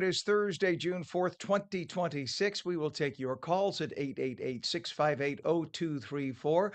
It is Thursday, June 4th, 2026. We will take your calls at 888-658-0234.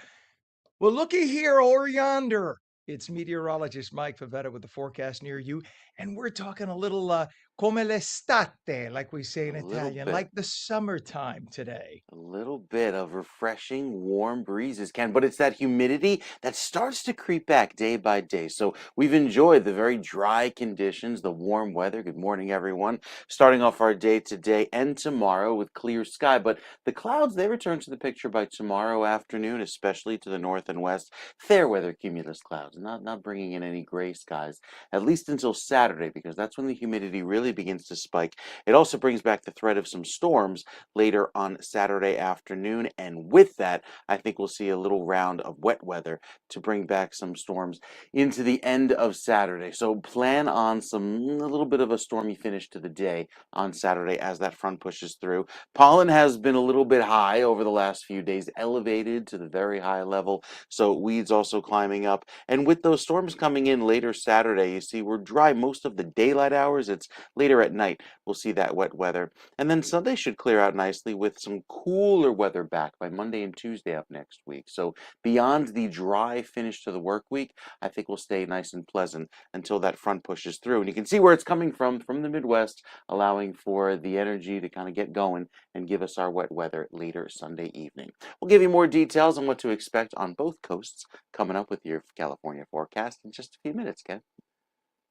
Well, looky here or yonder. It's meteorologist Mike Favetta with the forecast near you. And we're talking a little come l'estate, like we say A in little Italian, bit. like the summertime today. A little bit of refreshing, warm breezes can, but it's that humidity that starts to creep back day by day. So we've enjoyed the very dry conditions, the warm weather. Good morning, everyone. Starting off our day today and tomorrow with clear sky, but the clouds, they return to the picture by tomorrow afternoon, especially to the north and west. Fair weather cumulus clouds, not bringing in any gray skies, at least until Saturday, because that's when the humidity really begins to spike. It also brings back the threat of some storms later on Saturday afternoon. And with that, I think we'll see a little round of wet weather to bring back some storms into the end of Saturday. So plan on a little bit of a stormy finish to the day on Saturday as that front pushes through. Pollen has been a little bit high over the last few days, elevated to the very high level. So weeds also climbing up. And with those storms coming in later Saturday, you see we're dry most of the daylight hours. It's later at night we'll see that wet weather. And then Sunday should clear out nicely with some cooler weather back by Monday and Tuesday of next week. So beyond the dry finish to the work week, I think we'll stay nice and pleasant until that front pushes through. And you can see where it's coming from the Midwest, allowing for the energy to kind of get going and give us our wet weather later Sunday evening. We'll give you more details on what to expect on both coasts coming up with your California forecast in just a few minutes, Ken.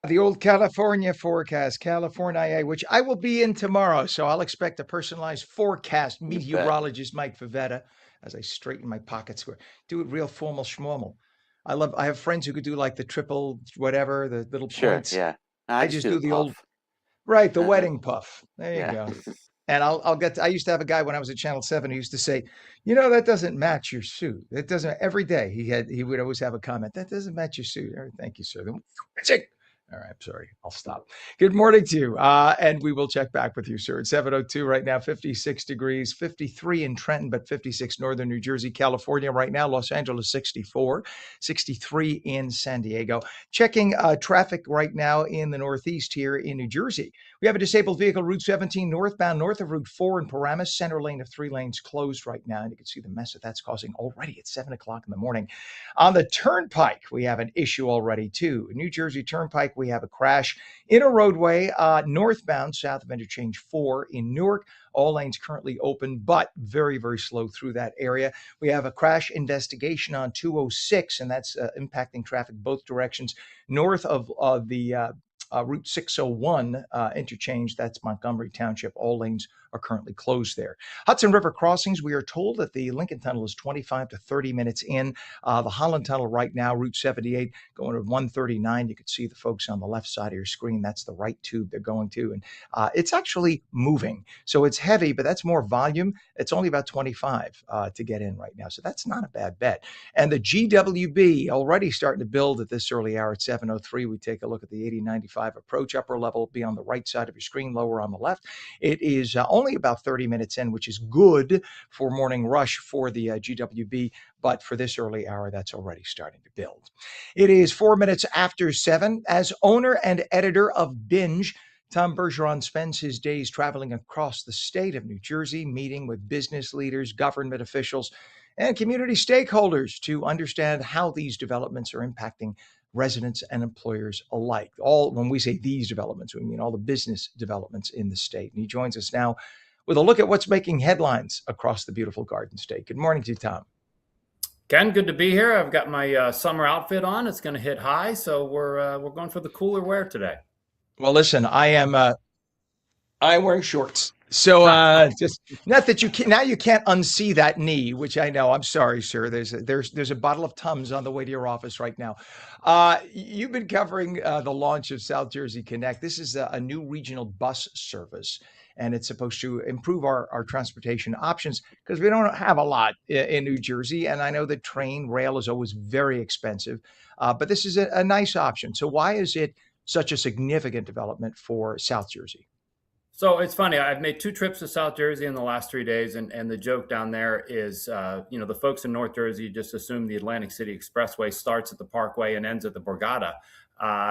The old California forecast, California, which I will be in tomorrow. So I'll expect a personalized forecast. You bet. Meteorologist Mike Favetta, as I straighten my pockets, do it real formal schmormal. I have friends who could do like the triple whatever, the little Sure, points. yeah. I I just just do the do the old, puff. right, the Uh-huh. wedding puff. There you Yeah. go. And I used to have a guy when I was at Channel 7 who used to say, that doesn't match your suit. It doesn't, every day he would always have a comment, that doesn't match your suit. Thank you, sir. All right, I'm sorry. I'll stop. Good morning to you. And we will check back with you, sir. At 7:02 right now, 56 degrees, 53 in Trenton, but 56 northern New Jersey, California right now, Los Angeles 64, 63 in San Diego. Checking traffic right now in the Northeast here in New Jersey. We have a disabled vehicle, Route 17 northbound, north of Route 4 in Paramus. Center lane of 3 lanes closed right now. And you can see the mess that that's causing already at 7 o'clock in the morning. On the Turnpike, we have an issue already, too. New Jersey Turnpike, we have a crash in a roadway northbound, south of Interchange 4 in Newark. All lanes currently open, but very, very slow through that area. We have a crash investigation on 206, and that's impacting traffic both directions north of the Route 601 interchange. That's Montgomery Township. All lanes are currently closed there. Hudson River crossings, we are told that the Lincoln Tunnel is 25 to 30 minutes in. The Holland Tunnel right now, Route 78, going to 139. You can see the folks on the left side of your screen. That's the right tube they're going to. And it's actually moving. So it's heavy, but that's more volume. It's only about 25 to get in right now. So that's not a bad bet. And the GWB already starting to build at this early hour at 7:03. We take a look at the 8095 approach. Upper level be on the right side of your screen, lower on the left. It is only about 30 minutes in, which is good for morning rush for the GWB. But for this early hour, that's already starting to build. It is 4 minutes after 7. As owner and editor of Binge, Tom Bergeron spends his days traveling across the state of New Jersey, meeting with business leaders, government officials, and community stakeholders to understand how these developments are impacting residents and employers alike. All when we say these developments, we mean all the business developments in the state. And he joins us now with a look at what's making headlines across the beautiful Garden State. Good morning to you, Tom. Ken, good to be here. I've got my summer outfit on. It's going to hit high, so we're going for the cooler wear today. Well, listen, I'm wearing shorts. So just not that you can now you can't unsee that knee, which I know. I'm sorry, sir. There's a bottle of Tums on the way to your office right now. You've been covering the launch of South Jersey Connect. This is a new regional bus service, and it's supposed to improve our transportation options because we don't have a lot in New Jersey. And I know that train rail is always very expensive, but this is a nice option. So why is it such a significant development for South Jersey? So it's funny. I've made 2 trips to South Jersey in the last 3 days, and the joke down there is, the folks in North Jersey just assume the Atlantic City Expressway starts at the Parkway and ends at the Borgata.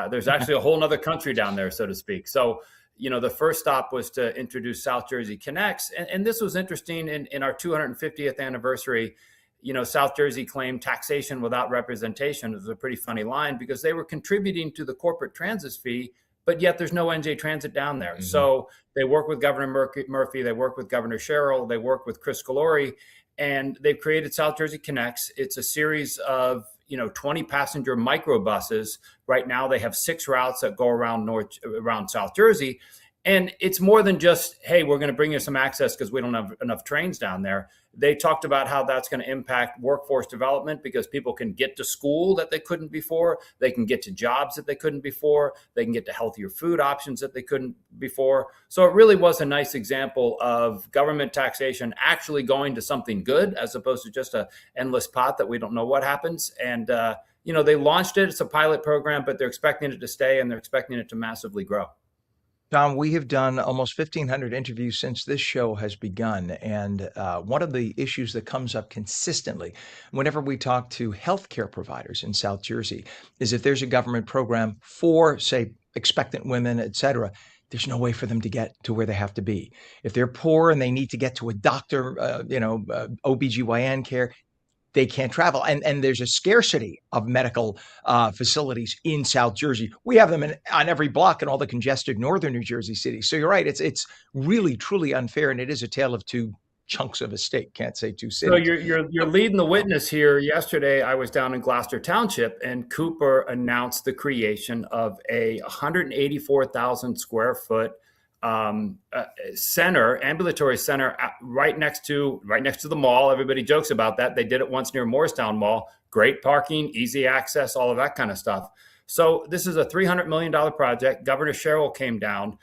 There's actually a whole other country down there, so to speak. So the first stop was to introduce South Jersey Connects. And this was interesting in our 250th anniversary. South Jersey claimed taxation without representation. It was a pretty funny line because they were contributing to the corporate transit fee, but yet there's no NJ Transit down there. Mm-hmm. So they work with Governor Murphy, they work with Governor Sherrill, they work with Chris Calori, and they've created South Jersey Connects. It's a series of 20 passenger microbuses. Right now they have 6 routes that go around South Jersey. And it's more than just, hey, we're going to bring you some access because we don't have enough trains down there. They talked about how that's going to impact workforce development because people can get to school that they couldn't before. They can get to jobs that they couldn't before. They can get to healthier food options that they couldn't before. So it really was a nice example of government taxation actually going to something good as opposed to just an endless pot that we don't know what happens. And, they launched it. It's a pilot program, but they're expecting it to stay and they're expecting it to massively grow. Tom, we have done almost 1,500 interviews since this show has begun. And one of the issues that comes up consistently whenever we talk to healthcare providers in South Jersey is if there's a government program for, say, expectant women, et cetera, there's no way for them to get to where they have to be. If they're poor and they need to get to a doctor, OBGYN care, they can't travel. And there's a scarcity of medical facilities in South Jersey. We have them on every block in all the congested northern New Jersey cities. So you're right. It's really, truly unfair. And it is a tale of two chunks of a state. Can't say two cities. So you're leading the witness here. Yesterday, I was down in Gloucester Township, and Cooper announced the creation of a 184,000 square foot ambulatory center right next to the mall. Everybody jokes about that. They did it once near Morristown Mall. Great parking, easy access, all of that kind of stuff. So this is a $300 million project. Governor Sherrill came down.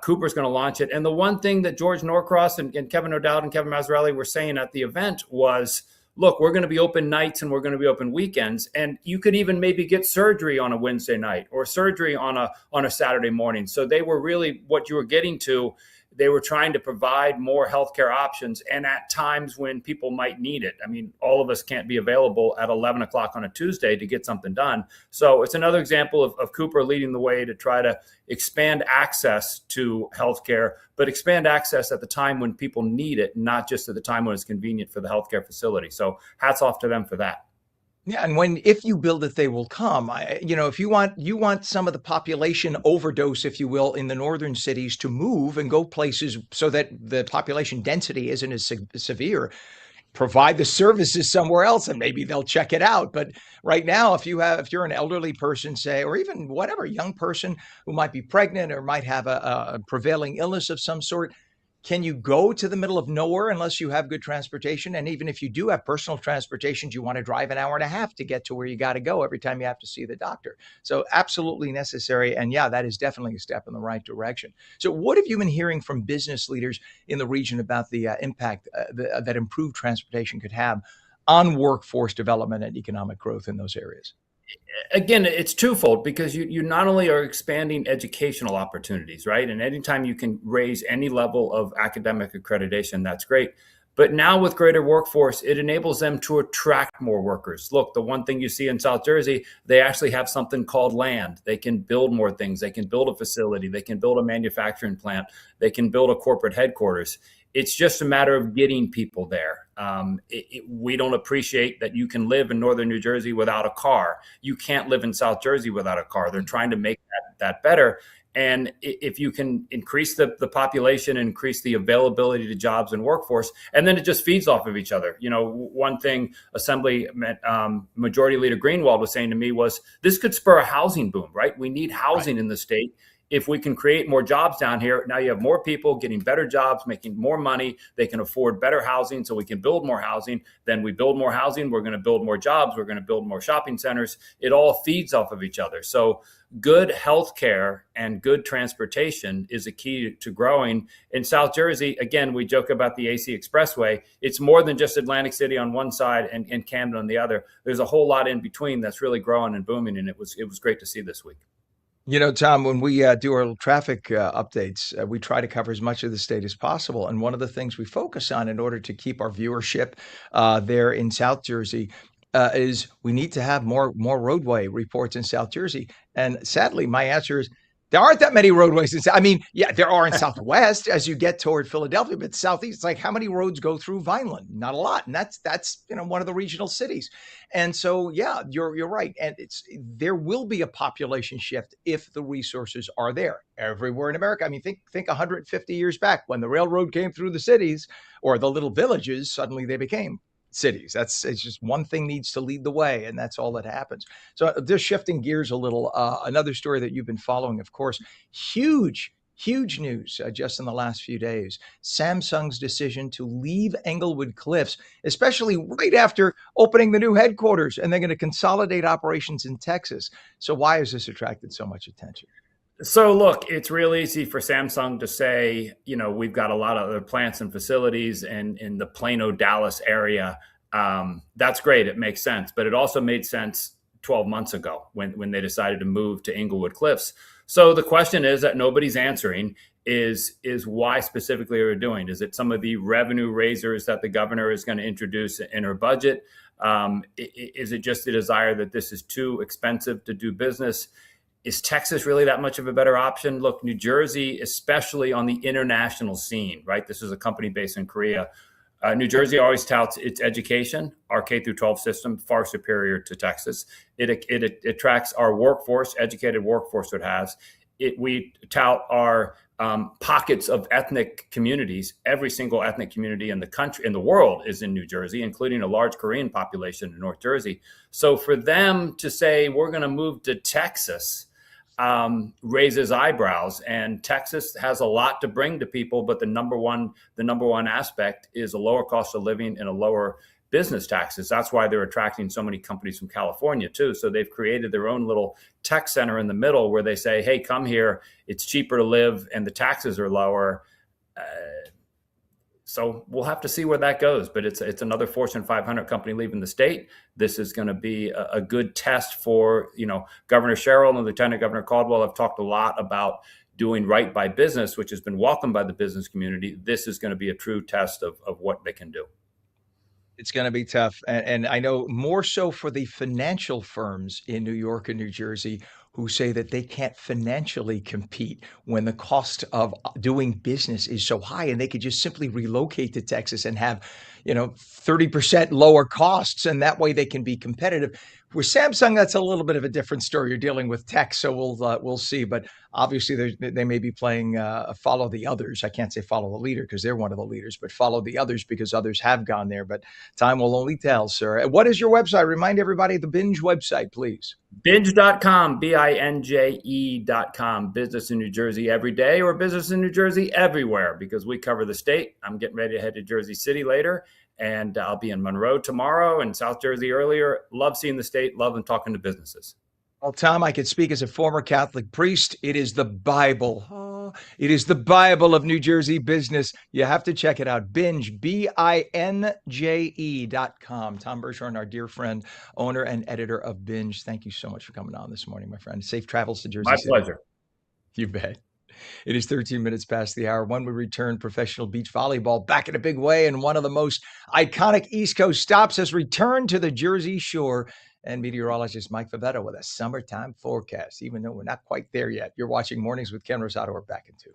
Cooper's going to launch it. And the one thing that George Norcross and Kevin O'Dowd and Kevin Mazzarelli were saying at the event was, look, we're going to be open nights and we're going to be open weekends. And you could even maybe get surgery on a Wednesday night or surgery on a Saturday morning. So they were really what you were getting to. They were trying to provide more healthcare options and at times when people might need it. I mean, all of us can't be available at 11 o'clock on a Tuesday to get something done. So it's another example of Cooper leading the way to try to expand access to healthcare, but expand access at the time when people need it, not just at the time when it's convenient for the healthcare facility. So hats off to them for that. Yeah, and if you build it, they will come. If you want some of the population overdose, if you will, in the northern cities to move and go places so that the population density isn't as severe, provide the services somewhere else and maybe they'll check it out. But right now, if you're an elderly person, say, or even whatever, young person who might be pregnant or might have a prevailing illness of some sort, can you go to the middle of nowhere unless you have good transportation? And even if you do have personal transportation, do you want to drive an hour and a half to get to where you got to go every time you have to see the doctor? So absolutely necessary. And yeah, that is definitely a step in the right direction. So what have you been hearing from business leaders in the region about the impact that improved transportation could have on workforce development and economic growth in those areas? Again, it's twofold because you not only are expanding educational opportunities, right? And anytime you can raise any level of academic accreditation, that's great. But now with greater workforce, it enables them to attract more workers. Look, the one thing you see in South Jersey, they actually have something called land. They can build more things. They can build a facility. They can build a manufacturing plant. They can build a corporate headquarters. It's just a matter of getting people there. We don't appreciate that you can live in northern New Jersey without a car. You can't live in South Jersey without a car. They're trying to make that better. And if you can increase the population, increase the availability to jobs and workforce, and then it just feeds off of each other. One thing Assembly Majority Leader Greenwald was saying to me was, this could spur a housing boom, right? We need housing in the state. If we can create more jobs down here, now you have more people getting better jobs, making more money. They can afford better housing, so we can build more housing. Then we build more housing. We're going to build more jobs. We're going to build more shopping centers. It all feeds off of each other. So good healthcare and good transportation is a key to growing. In South Jersey, again, we joke about the AC Expressway. It's more than just Atlantic City on one side and Camden on the other. There's a whole lot in between that's really growing and booming, and it was great to see this week. Tom, when we do our traffic updates, we try to cover as much of the state as possible. And one of the things we focus on in order to keep our viewership there in South Jersey is we need to have more roadway reports in South Jersey. And sadly, my answer is There aren't that many roadways. I mean, yeah, there are in Southwest as you get toward Philadelphia, but Southeast, it's like how many roads go through Vineland? Not a lot, and that's one of the regional cities. And so, yeah, you're right, and there will be a population shift if the resources are there everywhere in America. I mean, think 150 years back when the railroad came through the cities or the little villages, suddenly they became cities. It's just one thing needs to lead the way, and that's all that happens. So just shifting gears a little, another story that you've been following, of course, huge news just in the last few days. Samsung's decision to leave Englewood Cliffs, especially right after opening the new headquarters, and they're going to consolidate operations in Texas. So why has this attracted so much attention? So look, it's real easy for Samsung to say, we've got a lot of other plants and facilities in the Plano, Dallas area. That's great. It makes sense. But it also made sense 12 months ago when they decided to move to Englewood Cliffs. So the question is that nobody's answering is why specifically are we doing? Is it some of the revenue raisers that the governor is going to introduce in her budget? Is it just the desire that this is too expensive to do business? Is Texas really that much of a better option? Look, New Jersey, especially on the international scene, right? This is a company based in Korea. New Jersey always touts its education, our K through 12 system, far superior to Texas. It attracts our workforce, educated workforce it has. We tout our pockets of ethnic communities. Every single ethnic community in the country, in the world, is in New Jersey, including a large Korean population in North Jersey. So for them to say we're going to move to Texas raises eyebrows, and Texas has a lot to bring to people. But the number one aspect is a lower cost of living and a lower business taxes. That's why they're attracting so many companies from California too. So they've created their own little tech center in the middle where they say, hey, come here. It's cheaper to live and the taxes are lower. So we'll have to see where that goes. But it's another Fortune 500 company leaving the state. This is going to be a good test for, Governor Sherrill and Lieutenant Governor Caldwell have talked a lot about doing right by business, which has been welcomed by the business community. This is going to be a true test of what they can do. It's going to be tough. And I know more so for the financial firms in New York and New Jersey who say that they can't financially compete when the cost of doing business is so high, and they could just simply relocate to Texas and have, 30% lower costs, and that way they can be competitive. With Samsung, that's a little bit of a different story. You're dealing with tech, so we'll see. But obviously, they may be playing follow the others. I can't say follow the leader because they're one of the leaders, but follow the others because others have gone there. But time will only tell, sir. What is your website? Remind everybody the Binge website, please. Binge.com, BINJE.com. Business in New Jersey every day, or business in New Jersey everywhere, because we cover the state. I'm getting ready to head to Jersey City later, and I'll be in Monroe tomorrow and South Jersey earlier. Love seeing the state, love and talking to businesses. Well, Tom, I could speak as a former Catholic priest. It is the Bible. It is the Bible of New Jersey business. You have to check it out. Binge, BINJE.com. Tom Bergeron, our dear friend, owner and editor of Binge. Thank you so much for coming on this morning, my friend. Safe travels to Jersey City. My pleasure. You bet. It is 13 minutes past the hour. When we return, professional beach volleyball back in a big way, and one of the most iconic East Coast stops has returned to the Jersey Shore. And meteorologist Mike Favetta with a summertime forecast, even though we're not quite there yet. You're watching Mornings with Ken Rosato. We're back in 2.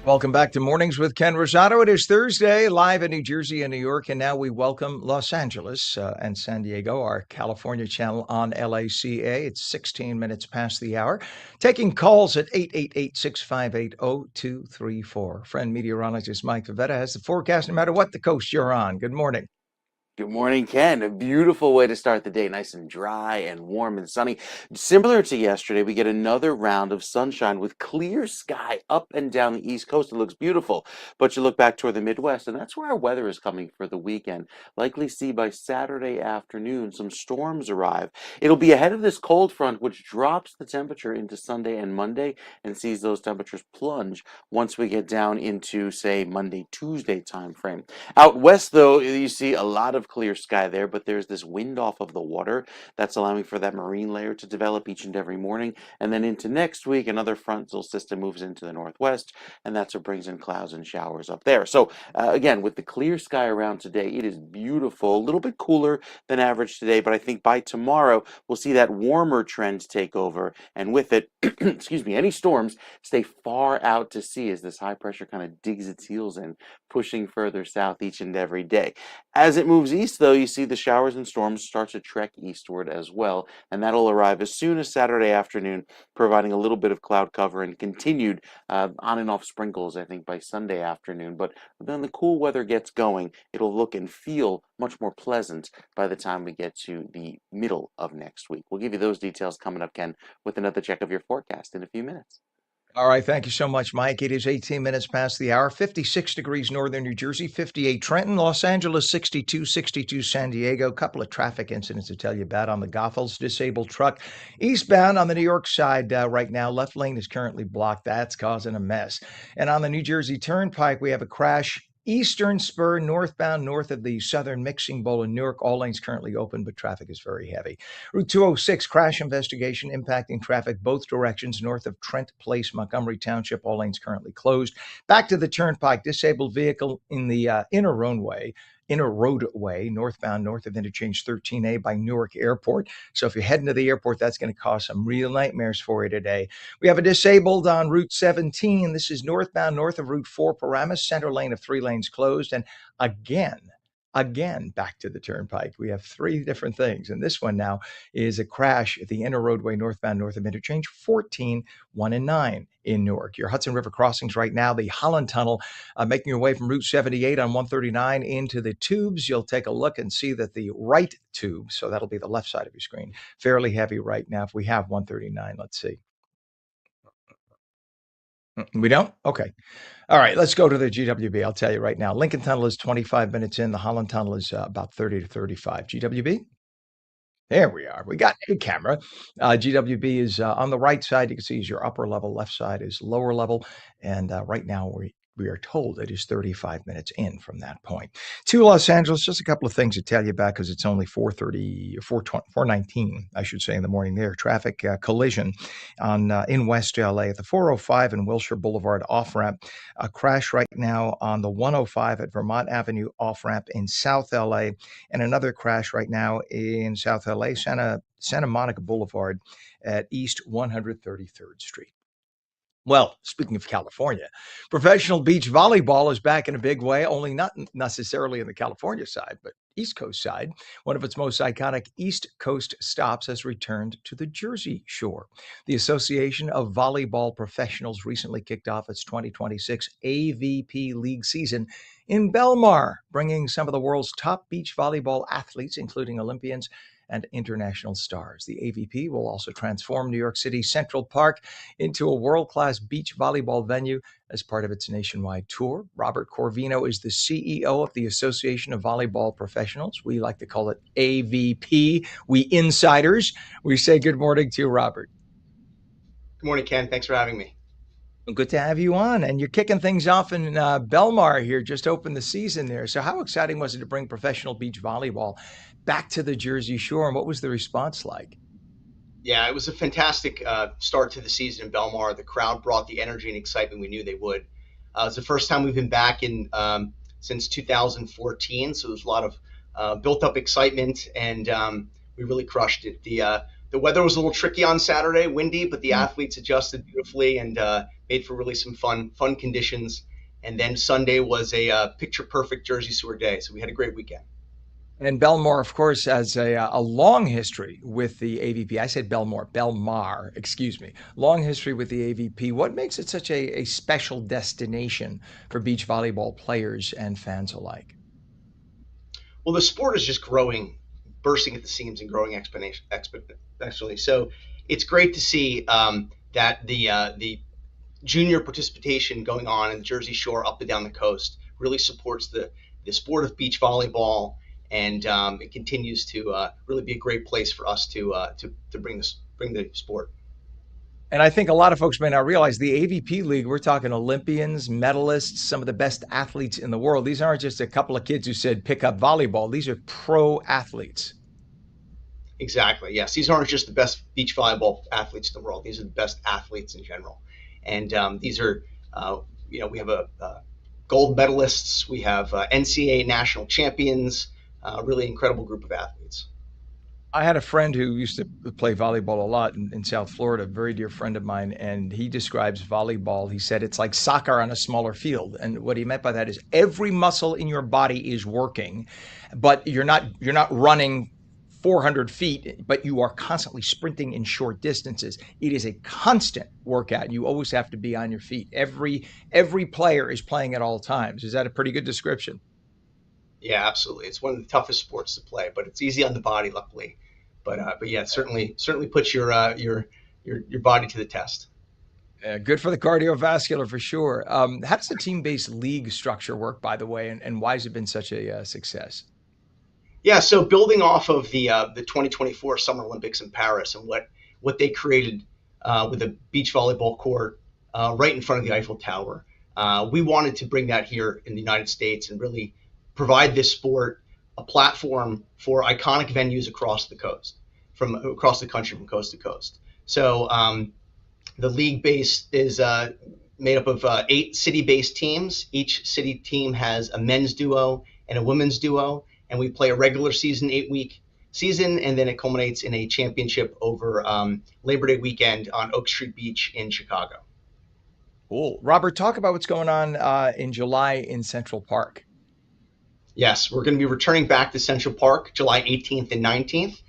Welcome back to Mornings with Ken Rosato. It is Thursday, live in New Jersey and New York, and now we welcome Los Angeles and San Diego, our California channel on LACA. It's 16 minutes past the hour. Taking calls at 888-658-0234. Friend meteorologist Mike Favetta has the forecast no matter what the coast you're on. Good morning. Good morning, Ken. A beautiful way to start the day, nice and dry and warm and sunny. Similar to yesterday, we get another round of sunshine with clear sky up and down the East Coast. It looks beautiful. But you look back toward the Midwest, and that's where our weather is coming for the weekend. Likely see by Saturday afternoon some storms arrive. It'll be ahead of this cold front, which drops the temperature into Sunday and Monday and sees those temperatures plunge once we get down into, say, Monday, Tuesday timeframe. Out west, though, you see a lot of clear sky there, but there's this wind off of the water that's allowing for that marine layer to develop each and every morning. And then into next week, another frontal system moves into the northwest, and that's what brings in clouds and showers up there. So again, with the clear sky around today, it is beautiful, a little bit cooler than average today, but I think by tomorrow, we'll see that warmer trend take over. And with it, excuse me, any storms stay far out to sea as this high pressure kind of digs its heels in, pushing further south each and every day. As it moves east, though, you see the showers and storms start to trek eastward as well, and that'll arrive as soon as Saturday afternoon, providing a little bit of cloud cover and continued on and off sprinkles, I think, by Sunday afternoon. But then the cool weather gets going, it'll look and feel much more pleasant by the time we get to the middle of next week. We'll give you those details coming up, Ken, with another check of your forecast in a few minutes. All right. Thank you so much, Mike. It is 18 minutes past the hour, 56 degrees northern New Jersey, 58 Trenton, Los Angeles, 62, 62 San Diego. Couple of traffic incidents to tell you about on the Goethals. Disabled truck eastbound on the New York side right now. Left lane is currently blocked. That's causing a mess. And on the New Jersey Turnpike, we have a crash. Eastern spur northbound north of the southern mixing bowl in Newark. All lanes currently open, but traffic is very heavy. Route 206 crash investigation impacting traffic both directions north of Trent Place, Montgomery Township. All lanes currently closed. Back to the Turnpike, disabled vehicle in the inner roadway, northbound north of interchange 13A by Newark Airport. So if you're heading to the airport, that's going to cause some real nightmares for you today. We have a disabled on Route 17. This is northbound north of Route 4 Paramus, center lane of 3 lanes closed. And again, back to the Turnpike. We have 3 different things. And this one now is a crash at the inner roadway northbound north of interchange 14, 1 and 9 in Newark. Your Hudson River crossings right now, the Holland Tunnel, making your way from Route 78 on 139 into the tubes. You'll take a look and see that the right tube, so that'll be the left side of your screen, fairly heavy right now. If we have 139, let's see. We don't? Okay. All right, let's go to the GWB. I'll tell you right now. Lincoln Tunnel is 25 minutes in. The Holland Tunnel is about 30 to 35. GWB? There we are. We got a camera. GWB is on the right side. You can see is your upper level. Left side is lower level. And right now we are told it is 35 minutes in from that point. To Los Angeles, just a couple of things to tell you about because it's only 4:30, 4:19, I should say, in the morning there. Traffic collision on in West LA at the 405 and Wilshire Boulevard off-ramp. A crash right now on the 105 at Vermont Avenue off-ramp in South LA. And another crash right now in South LA, Santa Monica Boulevard at East 133rd Street. Well, speaking of California, professional beach volleyball is back in a big way, only not necessarily in the California side, but East Coast side. One of its most iconic East Coast stops has returned to the Jersey Shore. The Association of Volleyball Professionals recently kicked off its 2026 AVP League season in Belmar, bringing some of the world's top beach volleyball athletes, including Olympians and international stars. The AVP will also transform New York City's Central Park into a world-class beach volleyball venue as part of its nationwide tour. Robert Corvino is the CEO of the Association of Volleyball Professionals. We like to call it AVP. We insiders. We say good morning to you, Robert. Good morning, Ken. Thanks for having me. Good to have you on. And you're kicking things off in Belmar here, just opened the season there. So how exciting was it to bring professional beach volleyball back to the Jersey Shore? And what was the response like? Yeah, it was a fantastic start to the season in Belmar. The crowd brought the energy and excitement we knew they would. It's the first time we've been back in since 2014, so there's a lot of built-up excitement, and we really crushed it. The weather was a little tricky on Saturday, windy, but the athletes adjusted beautifully, and made for really some fun conditions. And then Sunday was a picture perfect Jersey Sewer day. So we had a great weekend. And Belmar, of course, has a long history with the AVP. I said Belmar, excuse me. Long history with the AVP. What makes it such a special destination for beach volleyball players and fans alike? Well, the sport is just growing, bursting at the seams and growing exponentially. So it's great to see that the junior participation going on in the Jersey Shore up and down the coast really supports the sport of beach volleyball, and it continues to really be a great place for us to bring the sport. And I think a lot of folks may not realize the AVP League, we're talking Olympians, medalists, some of the best athletes in the world. These aren't just a couple of kids who said pick up volleyball. These are pro athletes. Exactly. Yes, these aren't just the best beach volleyball athletes in the world. These are the best athletes in general. And these are, we have gold medalists. We have NCAA national champions. Really incredible group of athletes. I had a friend who used to play volleyball a lot in South Florida, a very dear friend of mine, and he describes volleyball. He said it's like soccer on a smaller field. And what he meant by that is every muscle in your body is working, but you're not running 400 feet, but you are constantly sprinting in short distances. It is a constant workout. You always have to be on your feet. Every player is playing at all times. Is that a pretty good description? Yeah, absolutely. It's one of the toughest sports to play, but it's easy on the body, luckily. But yeah, it certainly puts your body to the test. Good for the cardiovascular for sure. How does the team-based league structure work, by the way, and why has it been such a success? Yeah, so building off of the 2024 Summer Olympics in Paris and what they created with a beach volleyball court right in front of the Eiffel Tower, we wanted to bring that here in the United States and really provide this sport a platform for iconic venues across the country, from coast to coast. So the league base is made up of 8 city-based teams. Each city team has a men's duo and a women's duo, and we play a regular season 8-week season, and then it culminates in a championship over Labor Day weekend on Oak Street Beach in Chicago. Cool. Robert, talk about what's going on in July in Central Park. Yes, we're going to be returning back to Central Park July 18th and 19th.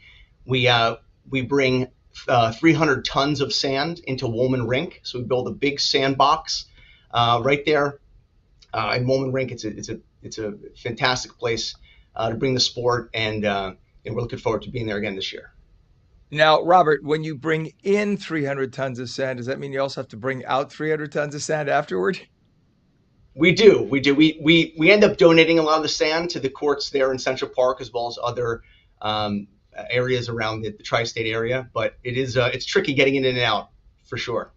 We bring 300 tons of sand into Woolman Rink. So we build a big sandbox right there in Woolman Rink. It's a fantastic place to bring the sport, and we're looking forward to being there again this year. Now, Robert, when you bring in 300 tons of sand, does that mean you also have to bring out 300 tons of sand afterward? We do. We end up donating a lot of the sand to the courts there in Central Park, as well as other areas around the tri-state area. But it's tricky getting in and out for sure.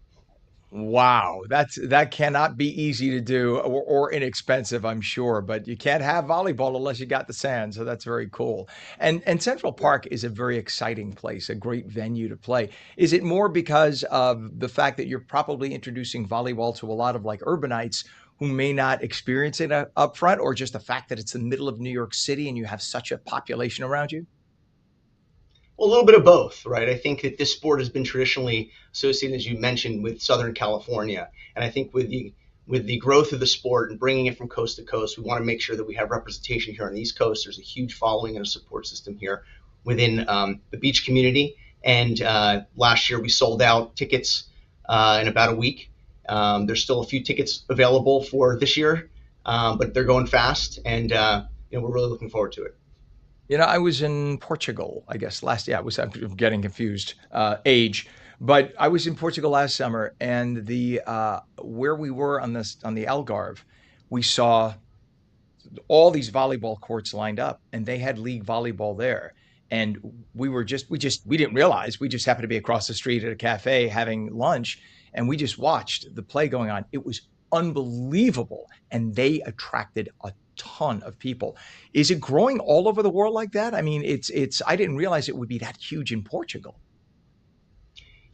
Wow, that cannot be easy to do or inexpensive, I'm sure. But you can't have volleyball unless you got the sand, so that's very cool. And Central Park is a very exciting place, a great venue to play. Is it more because of the fact that you're probably introducing volleyball to a lot of like urbanites who may not experience it up front, or just the fact that it's the middle of New York City and you have such a population around you? Well, a little bit of both, right? I think that this sport has been traditionally associated, as you mentioned, with Southern California. And I think with the growth of the sport and bringing it from coast to coast, we want to make sure that we have representation here on the East Coast. There's a huge following and a support system here within the beach community. And last year we sold out tickets in about a week. There's still a few tickets available for this year, but they're going fast, and we're really looking forward to it. I was in Portugal, I guess I'm getting confused, age, but I was in Portugal last summer, and where we were on the Algarve, we saw all these volleyball courts lined up, and they had league volleyball there. And we didn't realize, we just happened to be across the street at a cafe having lunch, and we just watched the play going on. It was unbelievable, and they attracted a ton of people. Is it growing all over the world like that? I mean, I didn't realize it would be that huge in Portugal.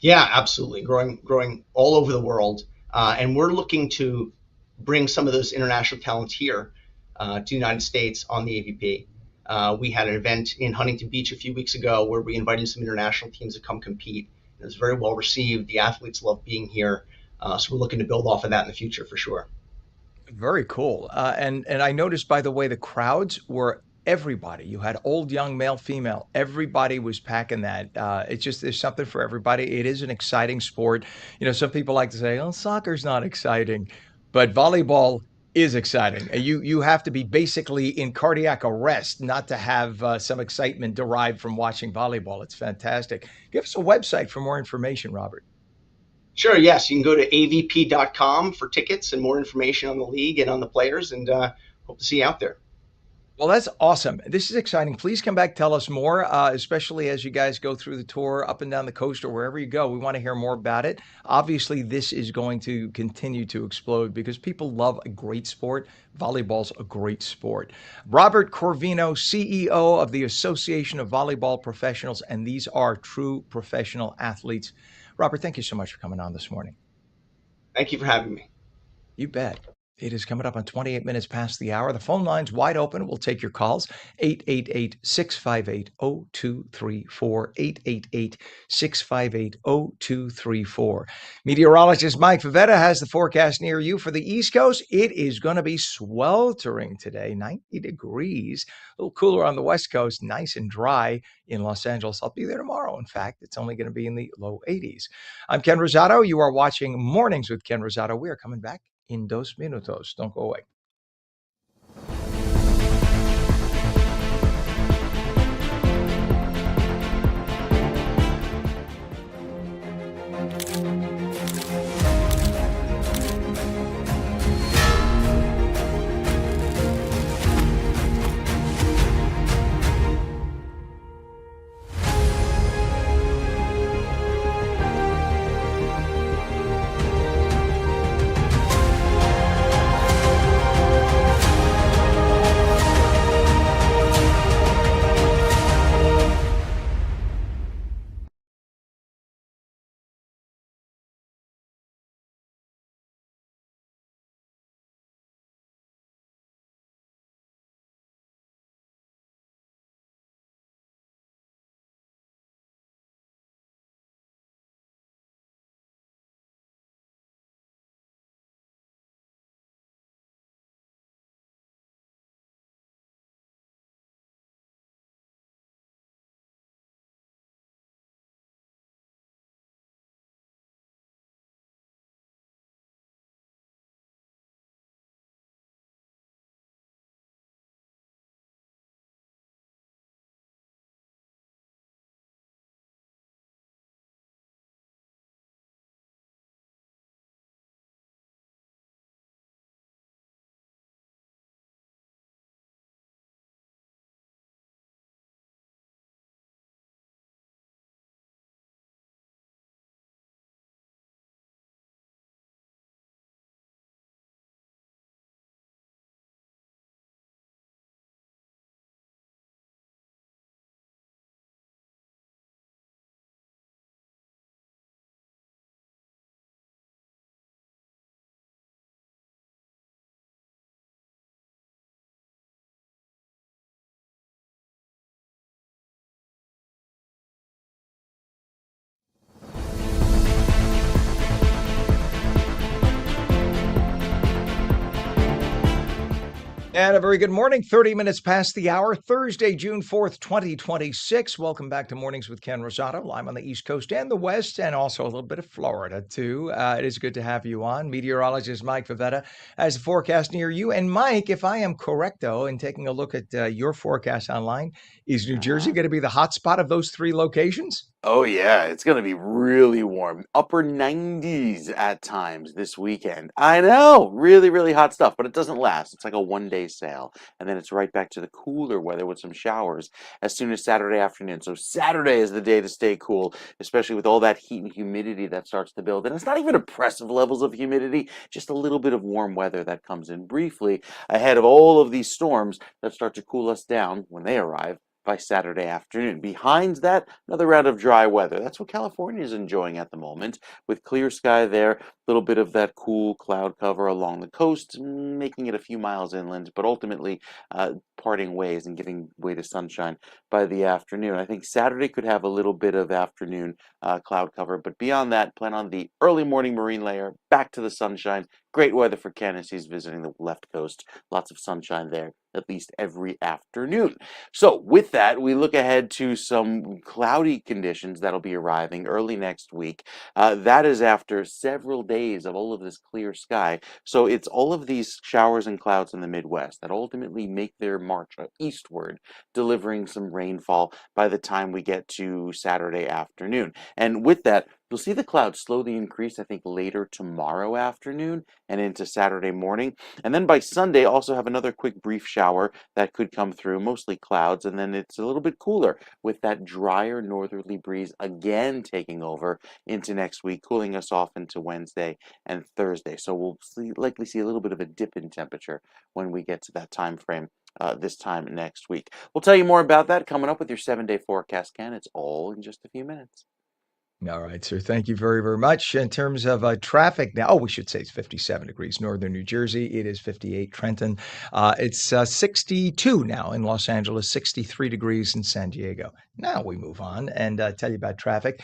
Yeah, absolutely. Growing all over the world. And we're looking to bring some of those international talents here to the United States on the AVP. We had an event in Huntington Beach a few weeks ago where we invited some international teams to come compete. It was very well received. The athletes love being here. So we're looking to build off of that in the future for sure. Very cool. And I noticed, by the way, the crowds were everybody. You had old, young, male, female. Everybody was packing that. It's just there's something for everybody. It is an exciting sport. Some people like to say, "Oh, soccer's not exciting," but volleyball is exciting. You have to be basically in cardiac arrest not to have some excitement derived from watching volleyball. It's fantastic. Give us a website for more information, Robert. Sure, yes. You can go to avp.com for tickets and more information on the league and on the players, and hope to see you out there. Well, that's awesome. This is exciting. Please come back, tell us more, especially as you guys go through the tour up and down the coast or wherever you go. We want to hear more about it. Obviously, this is going to continue to explode because people love a great sport. Volleyball's a great sport. Robert Corvino, CEO of the Association of Volleyball Professionals, and these are true professional athletes. Robert, thank you so much for coming on this morning. Thank you for having me. You bet. It is coming up on 28 minutes past the hour. The phone line's wide open. We'll take your calls. 888-658-0234. 888-658-0234. Meteorologist Mike Favetta has the forecast near you for the East Coast. It is going to be sweltering today, 90 degrees. A little cooler on the West Coast, nice and dry in Los Angeles. I'll be there tomorrow. In fact, it's only going to be in the low 80s. I'm Ken Rosato. You are watching Mornings with Ken Rosato. We are coming back in 2 minutos. Don't go away. And a very good morning, 30 minutes past the hour, Thursday, June 4th, 2026. Welcome back to Mornings with Ken Rosato. I'm on the East Coast and the West, and also a little bit of Florida, too. It is good to have you on. Meteorologist Mike Favetta has a forecast near you. And Mike, if I am correcto in taking a look at your forecast online, is New Jersey going to be the hot spot of those 3 locations? Oh, yeah, it's going to be really warm. Upper 90s at times this weekend. I know, really, really hot stuff, but it doesn't last. It's like a one-day sale. And then it's right back to the cooler weather with some showers as soon as Saturday afternoon. So Saturday is the day to stay cool, especially with all that heat and humidity that starts to build. And it's not even oppressive levels of humidity, just a little bit of warm weather that comes in briefly ahead of all of these storms that start to cool us down when they arrive by Saturday afternoon. Behind that, another round of dry weather. That's what California is enjoying at the moment, with clear sky there little bit of that cool cloud cover along the coast, making it a few miles inland, but ultimately parting ways and giving way to sunshine by the afternoon. I think Saturday could have a little bit of afternoon cloud cover, but beyond that, plan on the early morning marine layer, back to the sunshine. Great weather for Ken as he's visiting the left coast. Lots of sunshine there, at least every afternoon. So with that, we look ahead to some cloudy conditions that'll be arriving early next week. That is after several days of all of this clear sky. So it's all of these showers and clouds in the Midwest that ultimately make their march eastward, delivering some rainfall by the time we get to Saturday afternoon. And with that, you'll see the clouds slowly increase, I think, later tomorrow afternoon and into Saturday morning. And then by Sunday, also have another quick brief shower that could come through, mostly clouds. And then it's a little bit cooler with that drier northerly breeze again taking over into next week, cooling us off into Wednesday and Thursday. So we'll likely see a little bit of a dip in temperature when we get to that time frame. This time next week. We'll tell you more about that coming up with your 7-day forecast, Ken. It's all in just a few minutes. All right, sir. Thank you very, very much. In terms of traffic now, we should say it's 57 degrees northern New Jersey. It is 58 Trenton. It's 62 now in Los Angeles, 63 degrees in San Diego. Now we move on and tell you about traffic.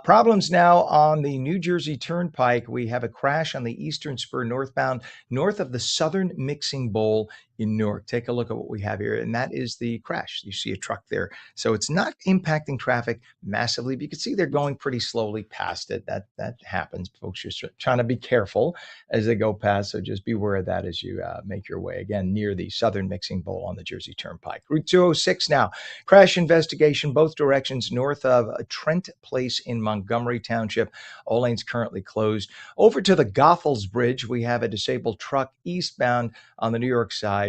Problems now on the New Jersey Turnpike. We have a crash on the Eastern Spur northbound, north of the Southern Mixing Bowl in Newark. Take a look at what we have here, and that is the crash. You see a truck there. So it's not impacting traffic massively, but you can see they're going pretty slowly past it. That happens. Folks just trying to be careful as they go past, so just beware of that as you make your way, again, near the Southern Mixing Bowl on the Jersey Turnpike. Route 206 now. Crash investigation, both directions north of Trent Place in Montgomery Township. All lanes currently closed. Over to the Goethals Bridge, we have a disabled truck eastbound on the New York side.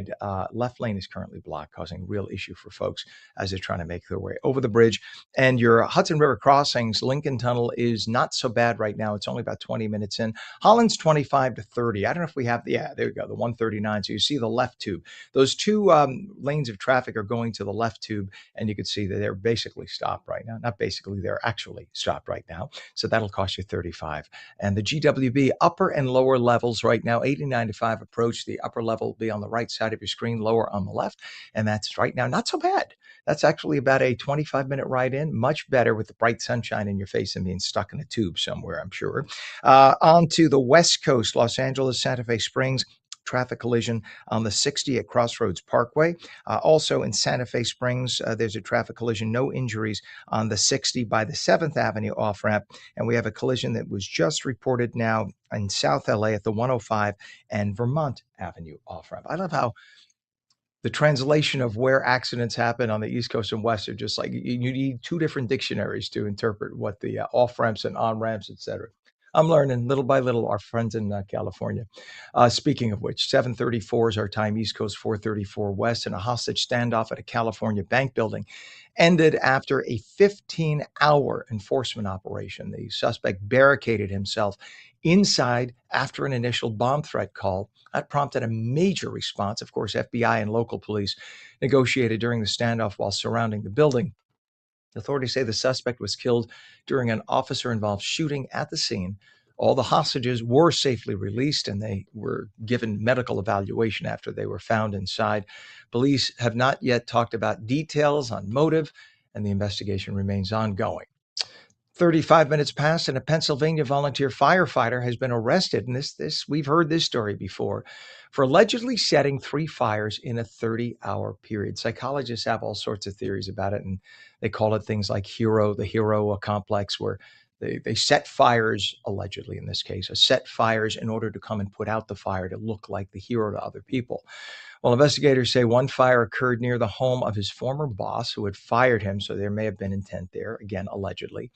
Left lane is currently blocked, causing real issue for folks as they're trying to make their way over the bridge. And your Hudson River crossings, Lincoln Tunnel is not so bad right now. It's only about 20 minutes in. Holland's 25 to 30. I don't know if we have, there we go, the 139. So you see the left tube. Those two lanes of traffic are going to the left tube, and you can see that they're basically stopped right now. Not basically, they're actually stopped right now. So that'll cost you 35. And the GWB upper and lower levels right now, 80-95 approach. The upper level will be on the right side of your screen, lower on the left. And that's right now not so bad. That's actually about a 25-minute ride in. Much better with the bright sunshine in your face than being stuck in a tube somewhere, I'm sure. On to the West Coast, Los Angeles, Santa Fe Springs. Traffic collision on the 60 at Crossroads Parkway. Also in Santa Fe Springs, there's a traffic collision, no injuries on the 60 by the 7th Avenue off-ramp. And we have a collision that was just reported now in South LA at the 105 and Vermont Avenue off-ramp. I love how the translation of where accidents happen on the East Coast and West are just like you need two different dictionaries to interpret what the off-ramps and on-ramps, et cetera. I'm learning little by little, our friends in California. Speaking of which, 7:34 is our time, East Coast, 4:34 West, and a hostage standoff at a California bank building ended after a 15-hour enforcement operation. The suspect barricaded himself inside after an initial bomb threat call. That prompted a major response. Of course, FBI and local police negotiated during the standoff while surrounding the building. Authorities say the suspect was killed during an officer-involved shooting at the scene. All the hostages were safely released, and they were given medical evaluation after they were found inside. Police have not yet talked about details on motive, and the investigation remains ongoing. 35 minutes past, and a Pennsylvania volunteer firefighter has been arrested. And we've heard this story before, for allegedly setting 3 fires in a 30-hour period. Psychologists have all sorts of theories about it, and they call it things like the hero complex, where they set fires, allegedly in this case, set fires in order to come and put out the fire to look like the hero to other people. Well, investigators say one fire occurred near the home of his former boss who had fired him, so there may have been intent there, again, allegedly.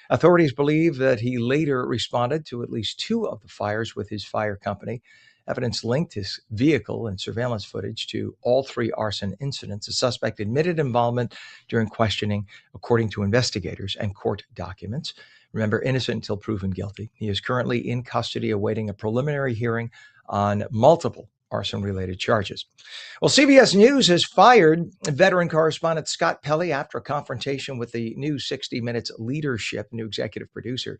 Authorities believe that he later responded to at least 2 of the fires with his fire company. Evidence linked his vehicle and surveillance footage to all 3 arson incidents. The suspect admitted involvement during questioning, according to investigators and court documents. Remember, innocent until proven guilty. He is currently in custody awaiting a preliminary hearing on multiple arson-related charges. Well, CBS News has fired veteran correspondent Scott Pelley after a confrontation with the new 60 Minutes leadership, new executive producer.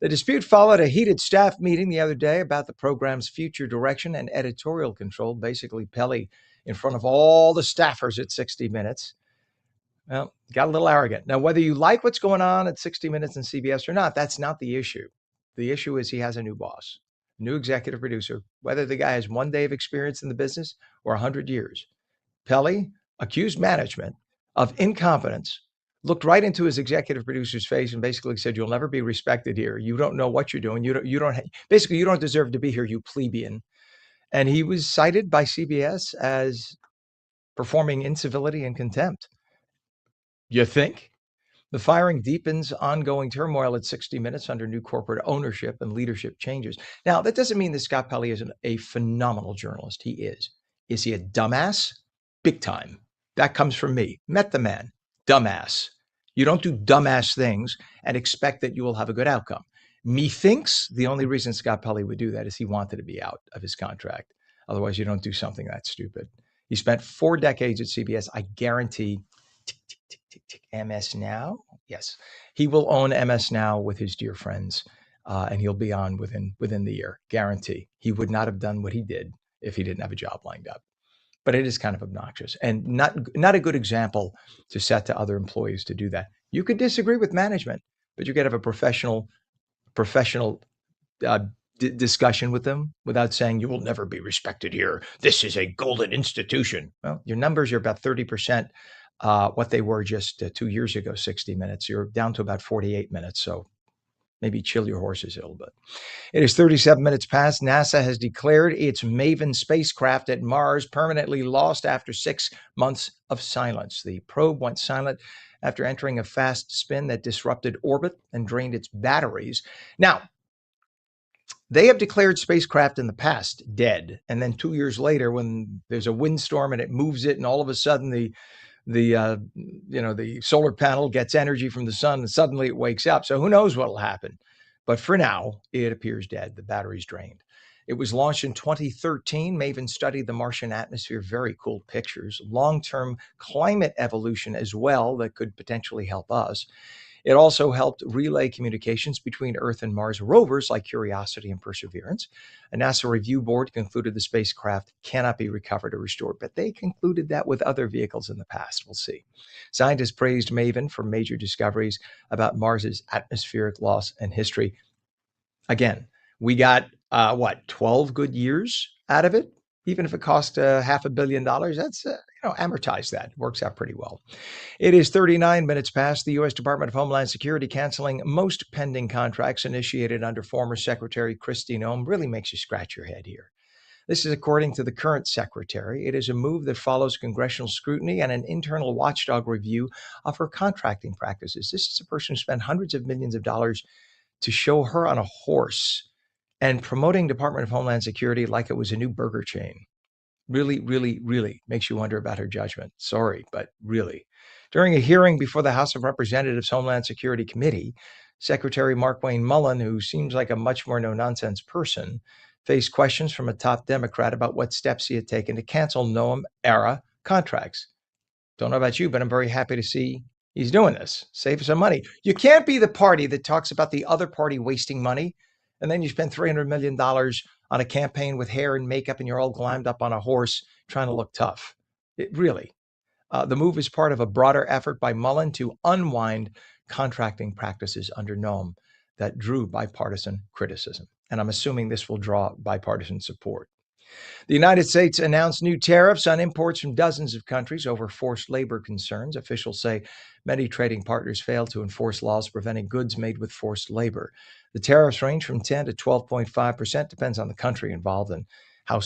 The dispute followed a heated staff meeting the other day about the program's future direction and editorial control. Basically, Pelly, in front of all the staffers at 60 Minutes, well, got a little arrogant. Now, whether you like what's going on at 60 Minutes and CBS or not, that's not the issue. The issue is he has a new boss, new executive producer, whether the guy has 1 day of experience in the business or 100 years. Pelly accused management of incompetence, looked right into his executive producer's face and basically said, "You'll never be respected here. You don't know what you're doing. Basically, you don't deserve to be here, you plebeian." And he was cited by CBS as performing incivility and contempt. You think? The firing deepens ongoing turmoil at 60 Minutes under new corporate ownership and leadership changes. Now, that doesn't mean that Scott Pelley isn't a phenomenal journalist. He is. Is he a dumbass? Big time. That comes from me. Met the man. Dumbass. You don't do dumbass things and expect that you will have a good outcome. Methinks the only reason Scott Pelley would do that is he wanted to be out of his contract. Otherwise, you don't do something that stupid. He spent 4 decades at CBS. I guarantee MS Now? Yes. He will own MS Now with his dear friends, and he'll be on within the year. Guarantee. He would not have done what he did if he didn't have a job lined up. But it is kind of obnoxious and not a good example to set to other employees to do that. You could disagree with management, but you could have a professional discussion with them without saying you will never be respected here. This is a golden institution. Well, your numbers are about 30% what they were just 2 years ago, 60 Minutes. You're down to about 48 minutes. So maybe chill your horses a little bit. It is 37 minutes past. NASA has declared its MAVEN spacecraft at Mars permanently lost after 6 months of silence. The probe went silent after entering a fast spin that disrupted orbit and drained its batteries. Now, they have declared spacecraft in the past dead. And then 2 years later, when there's a windstorm and it moves it, and all of a sudden the solar panel gets energy from the sun and suddenly it wakes up. So who knows what will happen? But for now, it appears dead. The battery's drained. It was launched in 2013. MAVEN studied the Martian atmosphere. Very cool pictures. Long-term climate evolution as well that could potentially help us. It also helped relay communications between Earth and Mars rovers like Curiosity and Perseverance. A NASA review board concluded the spacecraft cannot be recovered or restored, but they concluded that with other vehicles in the past. We'll see. Scientists praised MAVEN for major discoveries about Mars's atmospheric loss and history. Again, we got 12 good years out of it. Even if it cost $500 million, that's amortize that. Works out pretty well. It is 39 minutes past. The U.S. Department of Homeland Security canceling most pending contracts initiated under former Secretary Kristi Noem. Really makes you scratch your head here. This is according to the current secretary. It is a move that follows congressional scrutiny and an internal watchdog review of her contracting practices. This is a person who spent hundreds of millions of dollars to show her on a horse and promoting Department of Homeland Security like it was a new burger chain. Really, really, really makes you wonder about her judgment. Sorry, but really. During a hearing before the House of Representatives Homeland Security Committee, Secretary Markwayne Mullin, who seems like a much more no-nonsense person, faced questions from a top Democrat about what steps he had taken to cancel Noem-era contracts. Don't know about you, but I'm very happy to see he's doing this. Save some money. You can't be the party that talks about the other party wasting money, and then you spend $300 million on a campaign with hair and makeup, and you're all glammed up on a horse trying to look tough. The move is part of a broader effort by Mullin to unwind contracting practices under Noem that drew bipartisan criticism. And I'm assuming this will draw bipartisan support. The United States announced new tariffs on imports from dozens of countries over forced labor concerns. Officials say many trading partners failed to enforce laws preventing goods made with forced labor. The tariffs range from 10 to 12.5%, depends on the country involved and how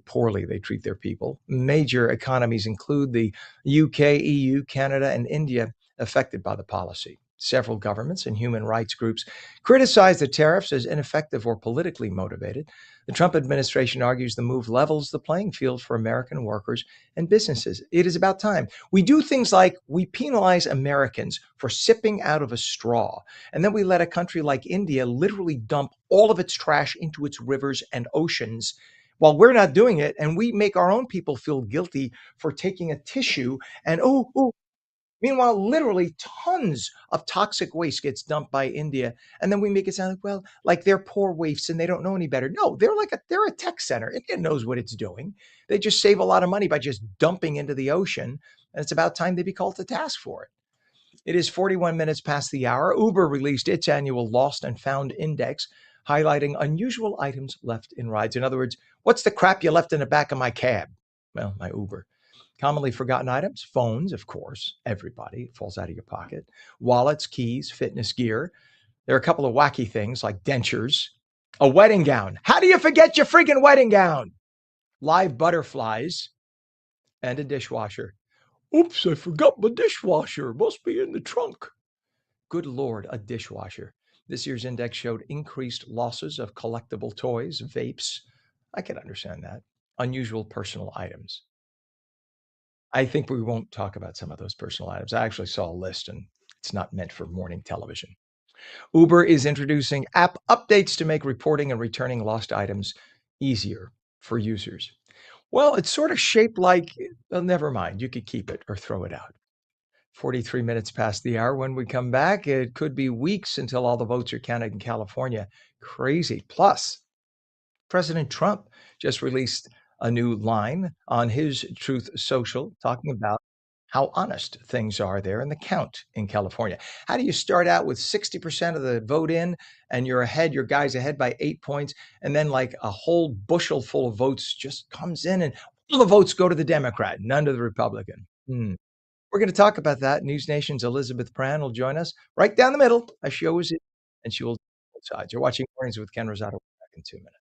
poorly they treat their people. Major economies include the UK, EU, Canada, and India affected by the policy. Several governments and human rights groups criticize the tariffs as ineffective or politically motivated. The Trump administration argues the move levels the playing field for American workers and businesses. It is about time. We do things like we penalize Americans for sipping out of a straw, and then we let a country like India literally dump all of its trash into its rivers and oceans while we're not doing it, and we make our own people feel guilty for taking a tissue and, Meanwhile, literally tons of toxic waste gets dumped by India, and then we make it sound like, well, like they're poor waifs and they don't know any better. No, they're a tech center. India knows what it's doing. They just save a lot of money by just dumping into the ocean, and it's about time they be called to task for it. It is 41 minutes past the hour. Uber released its annual Lost and Found Index, highlighting unusual items left in rides. In other words, what's the crap you left in the back of my cab? Well, my Uber. Commonly forgotten items, phones, of course, everybody, it falls out of your pocket, wallets, keys, fitness gear. There are a couple of wacky things like dentures, a wedding gown. How do you forget your freaking wedding gown? Live butterflies, and a dishwasher. Oops, I forgot my dishwasher. Must be in the trunk. Good Lord, a dishwasher. This year's index showed increased losses of collectible toys, vapes. I can understand that. Unusual personal items. I think we won't talk about some of those personal items. I actually saw a list and it's not meant for morning television. Uber is introducing app updates to make reporting and returning lost items easier for users. Well, it's sort of shaped like, well, never mind, you could keep it or throw it out. 43 minutes past the hour. When we come back, it could be weeks until all the votes are counted in California. Crazy. Plus, President Trump just released a new line on his Truth Social talking about how honest things are there in the count in California. How do you start out with 60% of the vote in and you're ahead, your guy's ahead by 8 points, and then like a whole bushel full of votes just comes in and all the votes go to the Democrat, none to the Republican. We're going to talk about that. News Nation's Elizabeth Pran will join us right down the middle, as she always is, and she will do both sides. You're watching Mornings with Ken Rosato. Back in 2 minutes.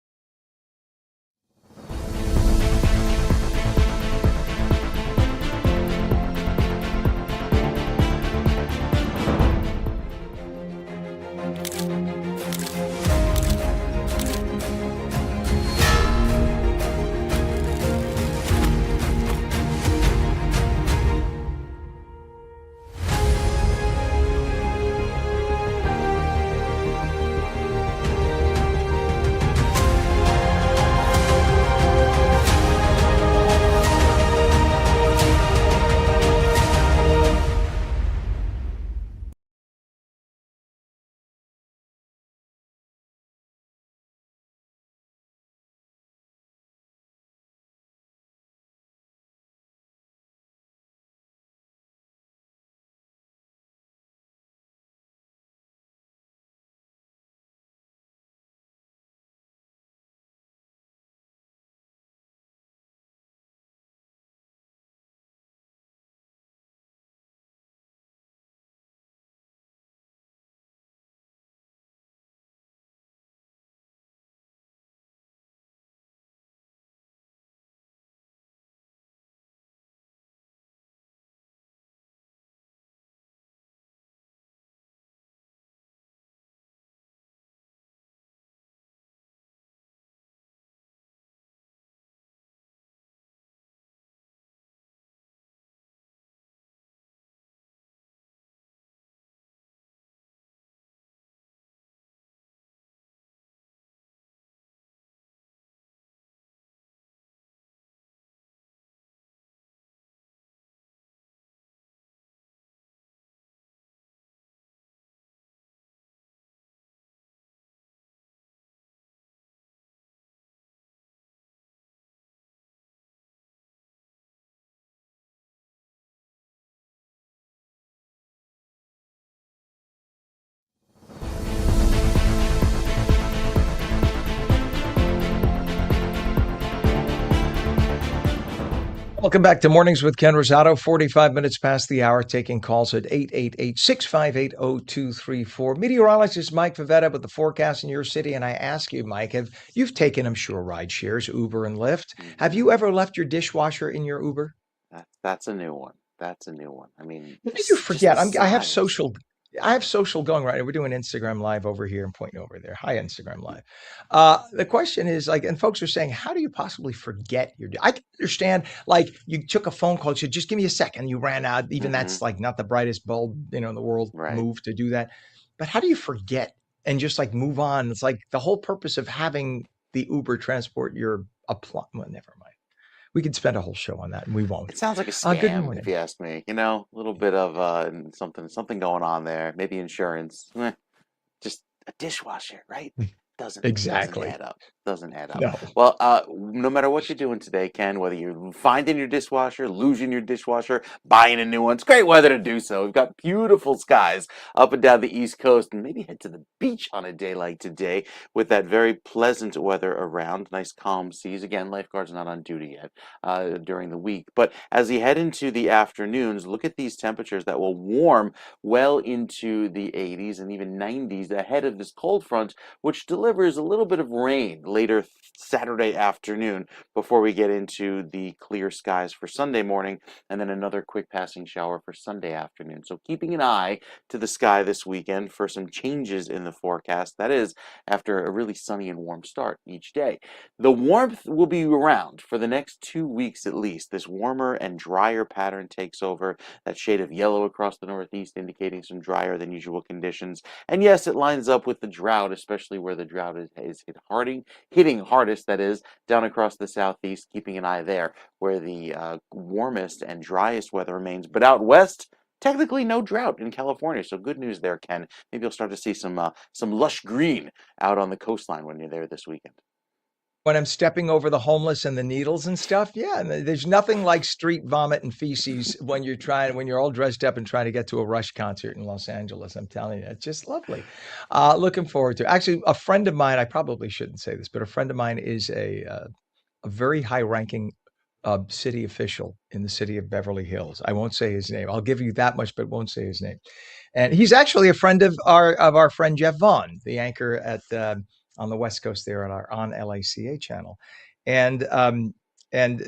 Welcome back to Mornings with Ken Rosato. 45 minutes past the hour, taking calls at 888-658-0234. Meteorologist Mike Favetta with the forecast in your city. And I ask you, Mike, you've taken, I'm sure, ride shares, Uber and Lyft. Have you ever left your dishwasher in your Uber? That's a new one. That's a new one. I mean, What did you forget? I have size. social going right now. We're doing Instagram Live over here and pointing over there. Hi, Instagram Live. The question is like, and folks are saying, how do you possibly forget I can understand, like you took a phone call, you said, just give me a second. You ran out. Even that's like not the brightest bulb, in the world move to do that. But how do you forget and just like move on? It's like the whole purpose of having the Uber transport your well, never mind. We could spend a whole show on that, and we won't. It sounds like a Good scam, if morning. you ask me. A little bit of something going on there. Maybe insurance. Just a dishwasher, right? Doesn't Exactly. add up. Doesn't add up. No. Well, no matter what you're doing today, Ken, whether you're finding your dishwasher, losing your dishwasher, buying a new one, it's great weather to do so. We've got beautiful skies up and down the East Coast, and maybe head to the beach on a day like today with that very pleasant weather around. Nice calm seas. Again, lifeguards not on duty yet during the week. But as you head into the afternoons, look at these temperatures that will warm well into the 80s and even 90s ahead of this cold front, which delivers a little bit of rain later Saturday afternoon before we get into the clear skies for Sunday morning, and then another quick passing shower for Sunday afternoon. So keeping an eye to the sky this weekend for some changes in the forecast. That is, after a really sunny and warm start each day. The warmth will be around for the next 2 weeks at least. This warmer and drier pattern takes over, that shade of yellow across the northeast indicating some drier than usual conditions. And yes, it lines up with the drought, especially where the drought is hitting hardest, that is, down across the southeast, keeping an eye there where the warmest and driest weather remains. But out west, technically no drought in California, so good news there, Ken. Maybe you'll start to see some lush green out on the coastline when you're there this weekend. When I'm stepping over the homeless and the needles and stuff, yeah, and there's nothing like street vomit and feces when you're all dressed up and trying to get to a Rush concert in Los Angeles. I'm telling you, it's just lovely. Looking forward to it. Actually, a friend of mine, I probably shouldn't say this, but a friend of mine is a very high-ranking city official in the city of Beverly Hills. I won't say his name. I'll give you that much, but won't say his name. And he's actually a friend of our friend Jeff Vaughn, the anchor at on the West Coast there on LACA channel. And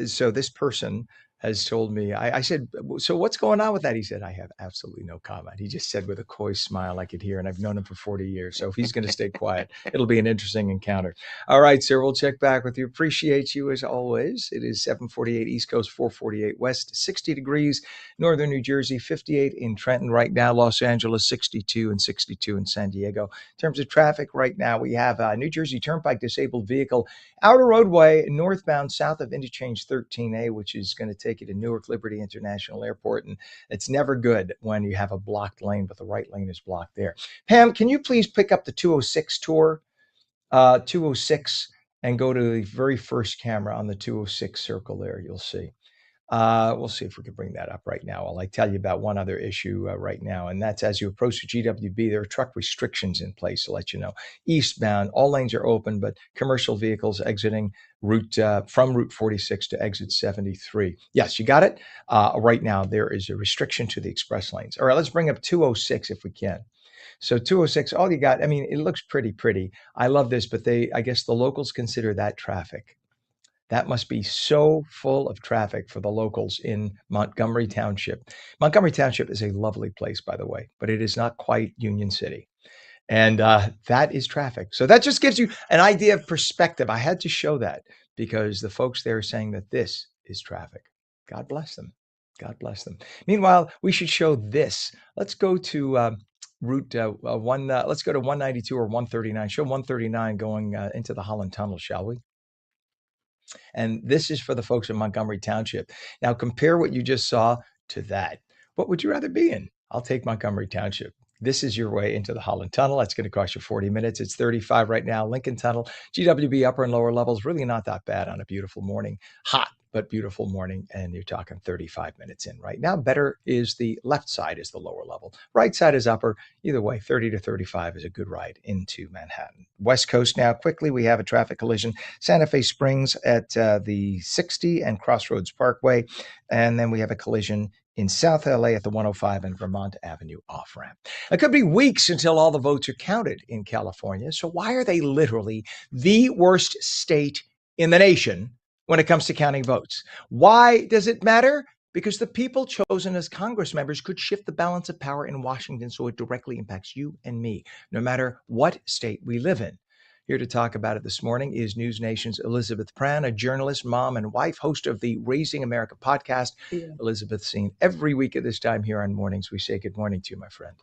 so this person has told me, I said, so what's going on with that? He said, I have absolutely no comment. He just said with a coy smile I could hear, and I've known him for 40 years. So if he's going to stay quiet, it'll be an interesting encounter. All right, sir, we'll check back with you. Appreciate you as always. It is 7:48 East Coast, 4:48 West, 60 degrees, northern New Jersey, 58 in Trenton right now, Los Angeles, 62 and 62 in San Diego. In terms of traffic right now, we have a New Jersey Turnpike disabled vehicle, outer roadway, northbound south of interchange 13A, which is going to take you to Newark Liberty International Airport. And it's never good when you have a blocked lane, but the right lane is blocked there. Pam, can you please pick up the 206 tour, 206, and go to the very first camera on the 206 circle there? You'll see. We'll see if we can bring that up right now. I'll tell you about one other issue right now, and that's as you approach the GWB, there are truck restrictions in place to let you know. Eastbound, all lanes are open, but commercial vehicles exiting from Route 46 to exit 73. Yes, you got it. Right now, there is a restriction to the express lanes. All right, let's bring up 206 if we can. So 206, all you got, I mean, it looks pretty. I love this, but I guess the locals consider that traffic. That must be so full of traffic for the locals in Montgomery Township. Montgomery Township is a lovely place, by the way, but it is not quite Union City. And that is traffic. So that just gives you an idea of perspective. I had to show that because the folks there are saying that this is traffic. God bless them. God bless them. Meanwhile, we should show this. Let's go to Route let's go to 192 or 139. Show 139 going into the Holland Tunnel, shall we? And this is for the folks in Montgomery Township. Now compare what you just saw to that. What would you rather be in? I'll take Montgomery Township. This is your way into the Holland Tunnel. That's going to cost you 40 minutes. It's 35 right now. Lincoln Tunnel, GWB upper and lower levels, really not that bad on a beautiful morning. Hot, but beautiful morning. And you're talking 35 minutes in right now. Better is the left side is the lower level. Right side is upper. Either way, 30 to 35 is a good ride into Manhattan. West Coast now, quickly, we have a traffic collision. Santa Fe Springs at the 60 and Crossroads Parkway. And then we have a collision in South LA at the 105 and Vermont Avenue off-ramp. It could be weeks until all the votes are counted in California. So why are they literally the worst state in the nation when it comes to counting votes? Why does it matter? Because the people chosen as Congress members could shift the balance of power in Washington so it directly impacts you and me, no matter what state we live in. Here to talk about it this morning is News Nation's Elizabeth Pran, a journalist, mom, and wife, host of the Raising America podcast. Yeah. Elizabeth, seen every week at this time here on Mornings. We say good morning to you, my friend.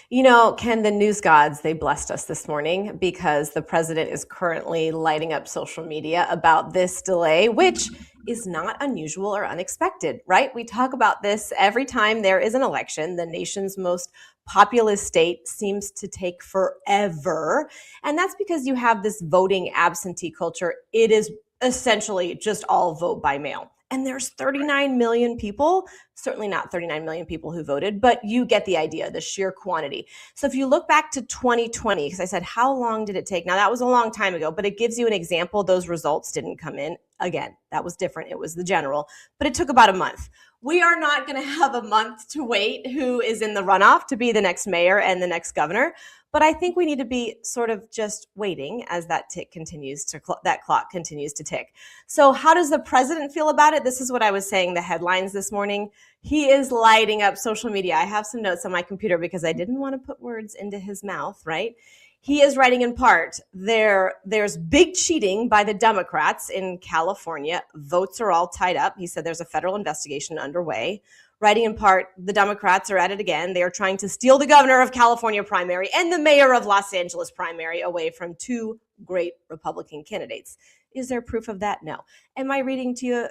You know, Ken, the news gods, they blessed us this morning because the president is currently lighting up social media about this delay, which is not unusual or unexpected, right? We talk about this every time there is an election. The nation's most populous state seems to take forever. And that's because you have this voting absentee culture. It is essentially just all vote by mail. And there's 39 million people, certainly not 39 million people who voted, but you get the idea, the sheer quantity. So if you look back to 2020, because I said, how long did it take? Now, that was a long time ago, but it gives you an example. Those results didn't come in. Again, that was different. It was the general, but it took about a month. We are not going to have a month to wait who is in the runoff to be the next mayor and the next governor. But I think we need to be sort of just waiting as that tick continues to that clock continues to tick. So how does the president feel about it? This is what I was saying, the headlines this morning. He is lighting up social media. I have some notes on my computer because I didn't want to put words into his mouth, right? He is writing in part, there's big cheating by the Democrats in California. Votes are all tied up. He said there's a federal investigation underway. Writing in part, the Democrats are at it again. They are trying to steal the governor of California primary and the mayor of Los Angeles primary away from two great Republican candidates. Is there proof of that? No. Am I reading to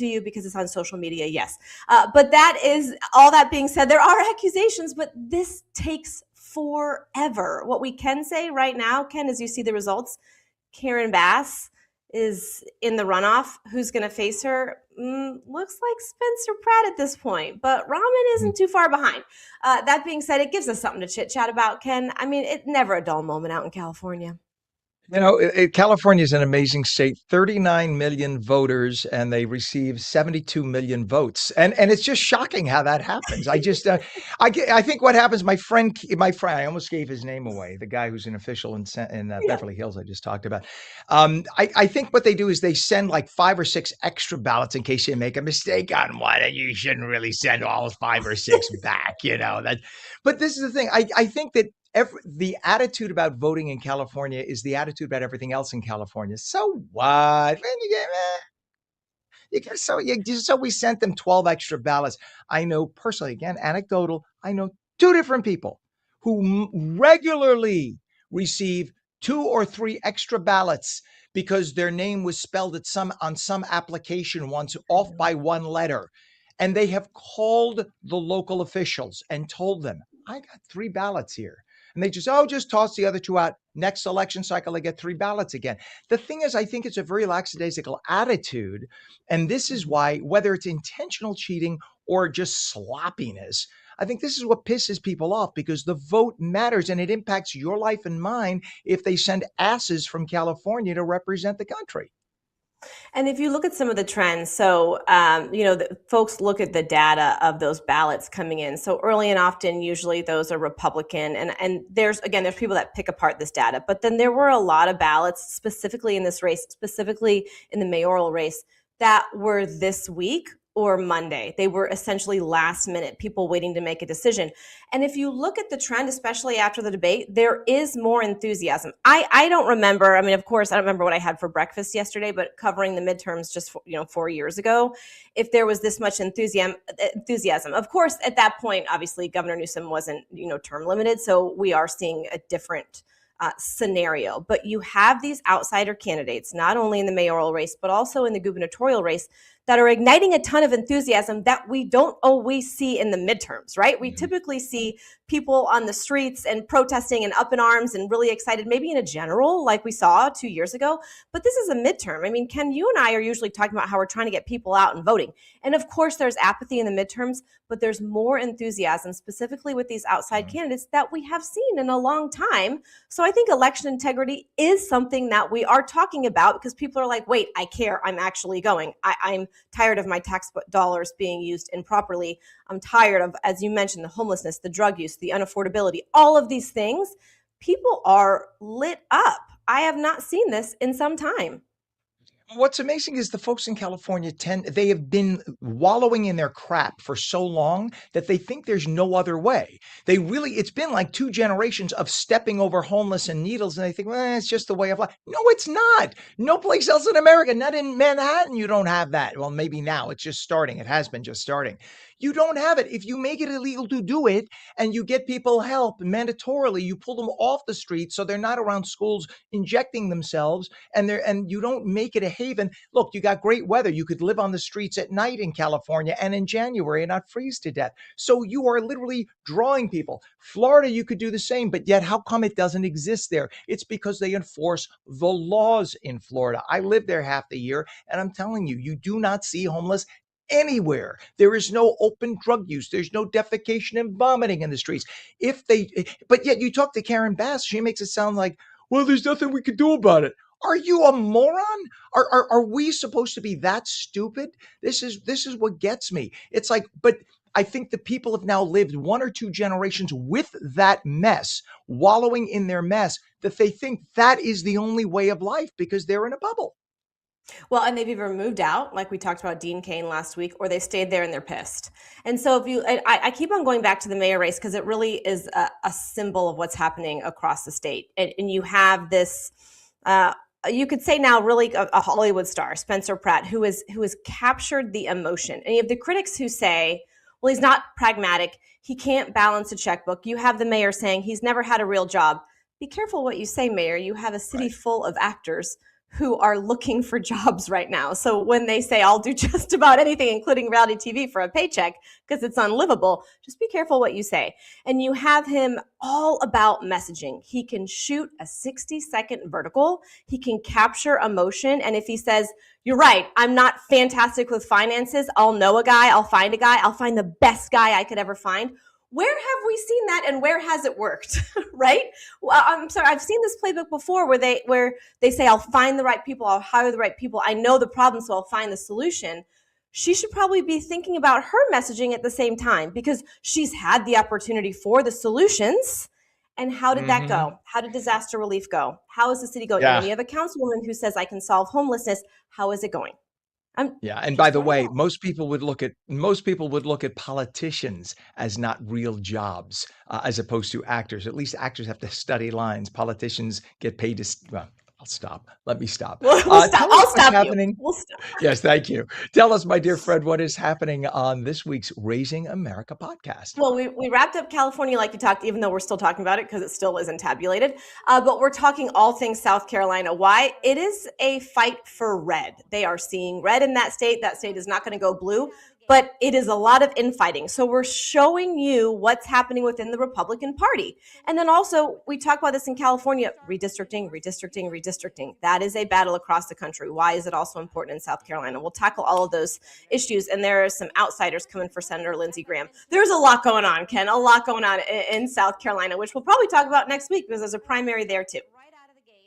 you because it's on social media? Yes. But that is, all that being said, there are accusations, but this takes forever. What we can say right now, Ken, as you see the results, Karen Bass is in the runoff. Who's going to face her? Looks like Spencer Pratt at this point, but Rahman isn't too far behind. That being said, it gives us something to chit chat about, Ken. I mean, it's never a dull moment out in California. You know, California is an amazing state. 39 million voters, and they receive 72 million votes, and it's just shocking how that happens. I just, I think what happens. My friend, I almost gave his name away. The guy who's an official in Beverly Hills, I just talked about. I think what they do is they send like 5 or 6 extra ballots in case you make a mistake on one, and you shouldn't really send all 5 or 6 back. You know that. But this is the thing. I think that. The attitude about voting in California is the attitude about everything else in California. So what? So we sent them 12 extra ballots. I know personally, again, anecdotal, I know 2 different people who regularly receive 2 or 3 extra ballots because their name was spelled on some application once off by 1 letter. And they have called the local officials and told them, I got 3 ballots here. And they just toss the other 2 out. Next election cycle, they get 3 ballots again. The thing is, I think it's a very lackadaisical attitude. And this is why, whether it's intentional cheating or just sloppiness, I think this is what pisses people off, because the vote matters and it impacts your life and mine if they send asses from California to represent the country. And if you look at some of the trends, so, folks look at the data of those ballots coming in. So early and often, usually those are Republican. And there's people that pick apart this data. But then there were a lot of ballots specifically in this race, specifically in the mayoral race, that were this week or Monday. They were essentially last minute, people waiting to make a decision. And if you look at the trend, especially after the debate, there is more enthusiasm. I don't remember, of course, I don't remember what I had for breakfast yesterday, but covering the midterms just 4 years ago, if there was this much enthusiasm. Of course, at that point, obviously, Governor Newsom wasn't, term limited. So we are seeing a different scenario. But you have these outsider candidates, not only in the mayoral race, but also in the gubernatorial race, that are igniting a ton of enthusiasm that we don't always see in the midterms, right? We typically see people on the streets and protesting and up in arms and really excited, maybe in a general, like we saw 2 years ago. But this is a midterm. Ken, you and I are usually talking about how we're trying to get people out and voting. And of course, there's apathy in the midterms, but there's more enthusiasm, specifically with these outside candidates, that we have seen in a long time. So I think election integrity is something that we are talking about, because people are like, wait, I care. I'm actually going. I'm tired of my tax dollars being used improperly. I'm tired of, as you mentioned, the homelessness, the drug use, the unaffordability, all of these things. People are lit up. I have not seen this in some time. What's amazing is the folks in California they have been wallowing in their crap for so long that they think there's no other way. It's been like 2 generations of stepping over homeless and needles, and they think, well, it's just the way of life. No, it's not. No place else in America, not in Manhattan, you don't have that. Well, maybe now it's just starting. It has been just starting. You don't have it. If you make it illegal to do it and you get people help mandatorily, you pull them off the street so they're not around schools injecting themselves, and you don't make it a haven. Look, you got great weather. You could live on the streets at night in California and in January and not freeze to death. So you are literally drawing people. Florida, you could do the same, but yet how come it doesn't exist there? It's because they enforce the laws in Florida. I lived there half the year, and I'm telling you, you do not see homeless anywhere. There is no open drug use. There's no defecation and vomiting in the streets. But yet you talk to Karen Bass, she makes it sound like, well, there's nothing we can do about it. Are you a moron? Are we supposed to be that stupid? This is what gets me. It's like, but I think the people have now lived 1 or 2 generations with that mess, wallowing in their mess, that they think that is the only way of life because they're in a bubble. Well, and they've either moved out, like we talked about Dean Cain last week, or they stayed there and they're pissed. And so I keep on going back to the mayor race because it really is a symbol of what's happening across the state. And you have this, you could say now really a Hollywood star, Spencer Pratt, who has captured the emotion. And you have the critics who say, well, he's not pragmatic. He can't balance a checkbook. You have the mayor saying he's never had a real job. Be careful what you say, mayor. You have a city full of actors who are looking for jobs right now. So when they say, I'll do just about anything, including reality TV for a paycheck, because it's unlivable, just be careful what you say. And you have him all about messaging. He can shoot a 60-second vertical. He can capture emotion. And if he says, you're right, I'm not fantastic with finances, I'll know a guy, I'll find a guy, I'll find the best guy I could ever find. Where have we seen that, and where has it worked? Right? Well, I'm sorry, I've seen this playbook before where they say, I'll find the right people, I'll hire the right people, I know the problem, so I'll find the solution. She should probably be thinking about her messaging at the same time because she's had the opportunity for the solutions. And how did that go? How did disaster relief go? How is the city going? Yeah. And we have a councilwoman who says, I can solve homelessness. How is it going? Yeah, and by the way, most people would look at politicians as not real jobs, as opposed to actors. At least actors have to study lines. Politicians get paid to. Well, I'll stop. Let me stop. We'll stop. Tell us I'll what's stop happening. you. We'll stop. Yes, thank you. Tell us, my dear friend, what is happening on this week's Raising America podcast. Well, we wrapped up California like you talked, even though we're still talking about it because it still isn't tabulated. But we're talking all things South Carolina. Why? It is a fight for red. They are seeing red in that state. That state is not going to go blue, but it is a lot of infighting. So we're showing you what's happening within the Republican Party. And then also, we talk about this in California, redistricting. That is a battle across the country. Why is it also important in South Carolina? We'll tackle all of those issues. And there are some outsiders coming for Senator Lindsey Graham. There's a lot going on, Ken, a lot going on in South Carolina, which we'll probably talk about next week because there's a primary there too.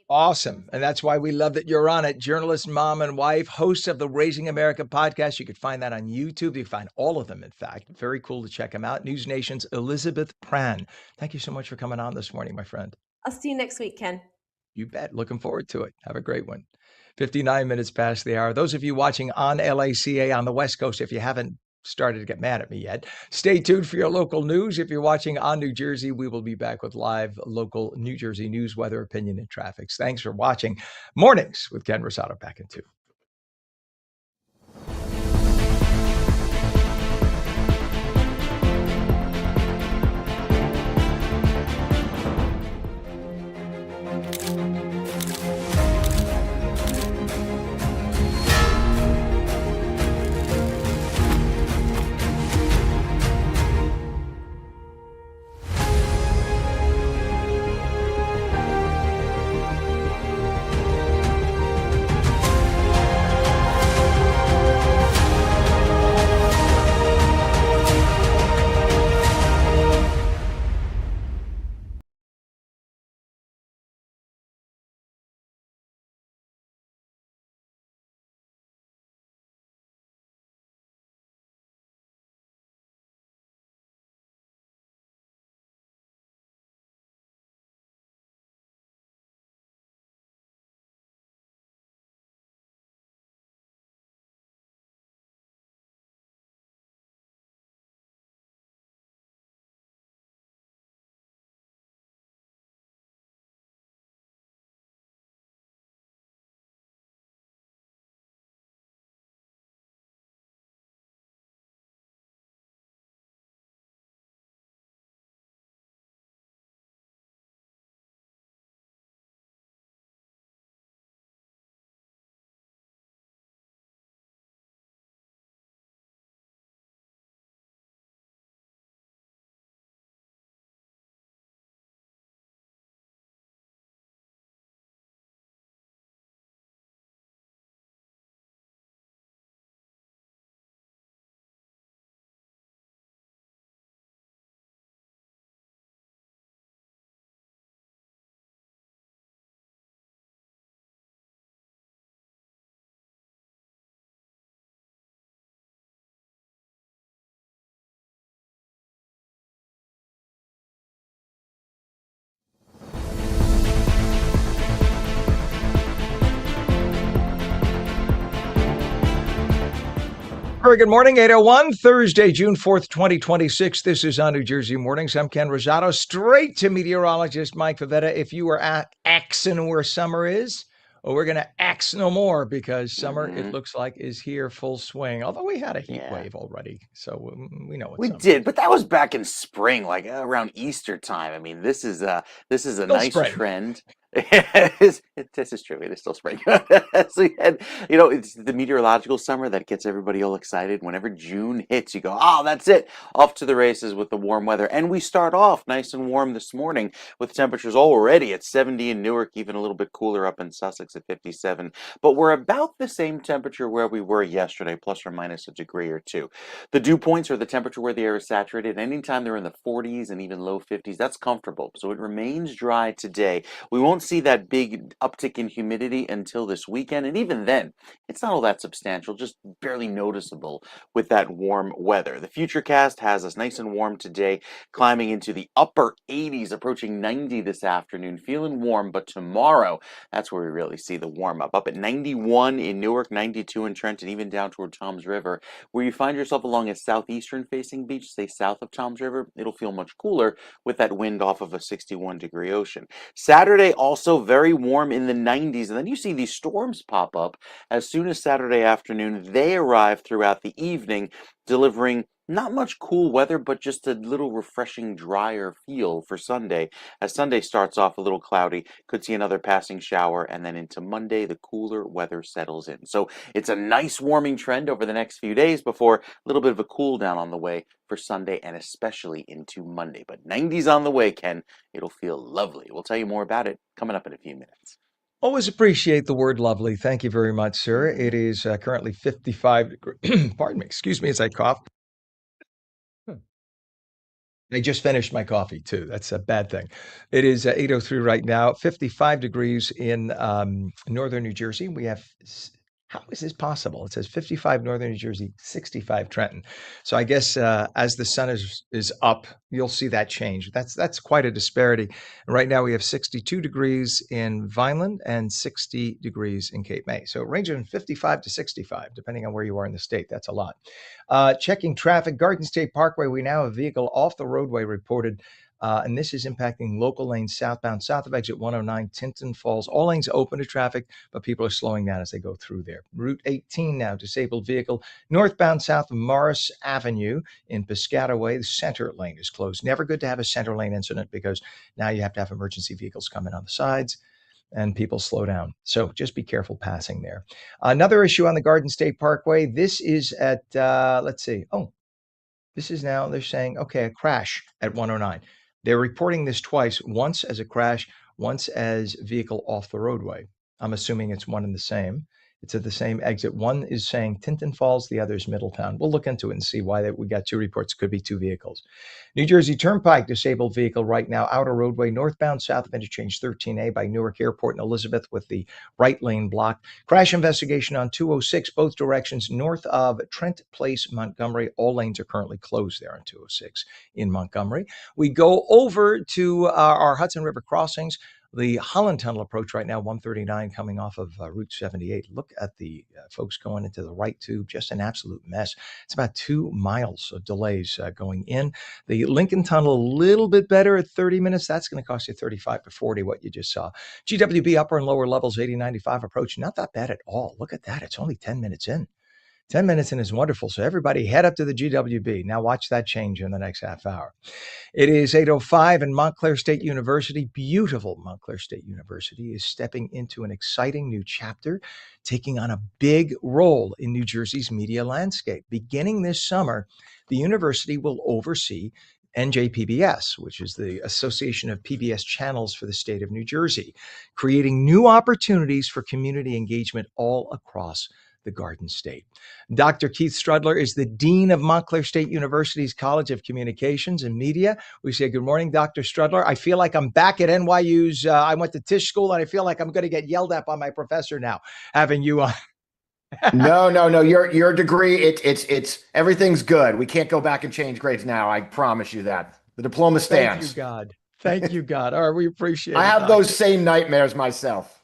Awesome. And that's why we love that you're on it. Journalist, mom, and wife, host of the Raising America podcast. You can find that on YouTube. You can find all of them, in fact. Very cool to check them out. News Nation's Elizabeth Pran. Thank you so much for coming on this morning, my friend. I'll see you next week, Ken. You bet. Looking forward to it. Have a great one. 59 minutes past the hour. Those of you watching on LACA on the West Coast, if you haven't started to get mad at me yet, stay tuned for your local news. If you're watching on New Jersey, we will be back with live local New Jersey news, weather, opinion, and traffic. Thanks for watching Mornings with Ken Rosato. Back in 2. Very good morning, 8:01, Thursday, June 4th, 2026. This is on New Jersey Mornings. I'm Ken Rosato. Straight to meteorologist Mike Favetta. If you are axing where summer is, well, we're going to ax no more because summer, it looks like, is here full swing. Although we had a heat wave already, so we know what We summer did, is. but that was back in spring, like around Easter time. I mean, this is a Still nice spring. trend. This is true. It is still spring. So we had, it's the meteorological summer that gets everybody all excited. Whenever June hits, you go, oh, that's it. Off to the races with the warm weather. And we start off nice and warm this morning with temperatures already at 70 in Newark, even a little bit cooler up in Sussex at 57. But we're about the same temperature where we were yesterday, plus or minus a degree or two. The dew points are the temperature where the air is saturated. Anytime they're in the 40s and even low 50s, that's comfortable. So it remains dry today. We won't see that big uptick in humidity until this weekend. And even then, it's not all that substantial, just barely noticeable with that warm weather. The Futurecast has us nice and warm today, climbing into the upper 80s, approaching 90 this afternoon, feeling warm. But tomorrow, that's where we really see the warm up at 91 in Newark, 92 in Trenton, even down toward Toms River. Where you find yourself along a southeastern facing beach, say south of Toms River, it'll feel much cooler with that wind off of a 61-degree ocean. Saturday also very warm in the 90s, and then you see these storms pop up as soon as Saturday afternoon. They arrive throughout the evening, delivering not much cool weather, but just a little refreshing, drier feel for Sunday. As Sunday starts off a little cloudy, could see another passing shower, and then into Monday, the cooler weather settles in. So it's a nice warming trend over the next few days before a little bit of a cool down on the way for Sunday and especially into Monday. But 90s on the way, Ken. It'll feel lovely. We'll tell you more about it coming up in a few minutes. Always appreciate the word lovely. Thank you very much, sir. It is currently 55 degrees. Pardon me. Excuse me as I cough. I just finished my coffee too. That's a bad thing. It is 8:03 right now, 55 degrees in northern New Jersey. We have, how is this possible? It says 55 northern New Jersey, 65 Trenton. So I guess as the sun is up, you'll see that change. That's quite a disparity. And right now we have 62 degrees in Vineland and 60 degrees in Cape May. So ranging from 55 to 65, depending on where you are in the state. That's a lot. Checking traffic, Garden State Parkway, we now have a vehicle off the roadway reported, and this is impacting local lanes southbound, south of exit 109, Tinton Falls. All lanes open to traffic, but people are slowing down as they go through there. Route 18 now, disabled vehicle northbound south of Morris Avenue in Piscataway. The center lane is closed. Never good to have a center lane incident because now you have to have emergency vehicles coming on the sides and people slow down. So just be careful passing there. Another issue on the Garden State Parkway. This is at, let's see. Oh, this is now, they're saying, okay, a crash at 109. They're reporting this twice, once as a crash, once as vehicle off the roadway. I'm assuming it's one and the same. It's at the same exit. One is saying Tinton Falls, the other is Middletown. We'll look into it and see why we got two reports. Could be two vehicles. New Jersey Turnpike, disabled vehicle right now, outer roadway, northbound south of interchange 13A by Newark Airport and Elizabeth with the right lane blocked. Crash investigation on 206, both directions, north of Trent Place, Montgomery. All lanes are currently closed there on 206 in Montgomery. We go over to our Hudson River crossings. The Holland Tunnel approach right now, 139 coming off of Route 78. Look at the folks going into the right tube, just an absolute mess. It's about 2 miles of delays going in. The Lincoln Tunnel, a little bit better at 30 minutes. That's going to cost you 35 to 40, what you just saw. GWB upper and lower levels, 80-95 approach, not that bad at all. Look at that. It's only 10 minutes in. 10 minutes in is wonderful. So everybody head up to the GWB. Now watch that change in the next half hour. It is 8:05 and Montclair State University, beautiful Montclair State University, is stepping into an exciting new chapter, taking on a big role in New Jersey's media landscape. Beginning this summer, the university will oversee NJPBS, which is the Association of PBS Channels for the state of New Jersey, creating new opportunities for community engagement all across the Garden State. Dr. Keith Strudler is the Dean of Montclair State University's College of Communications and Media. We say good morning, Dr. Strudler. I feel like I'm back at NYU's. I went to Tisch School, and I feel like I'm going to get yelled at by my professor now, having you on. No. Your degree, it's everything's good. We can't go back and change grades now. I promise you that. The diploma stands. Thank you, God. Thank you, God. All right, we appreciate it. I have Doctor. those same nightmares myself.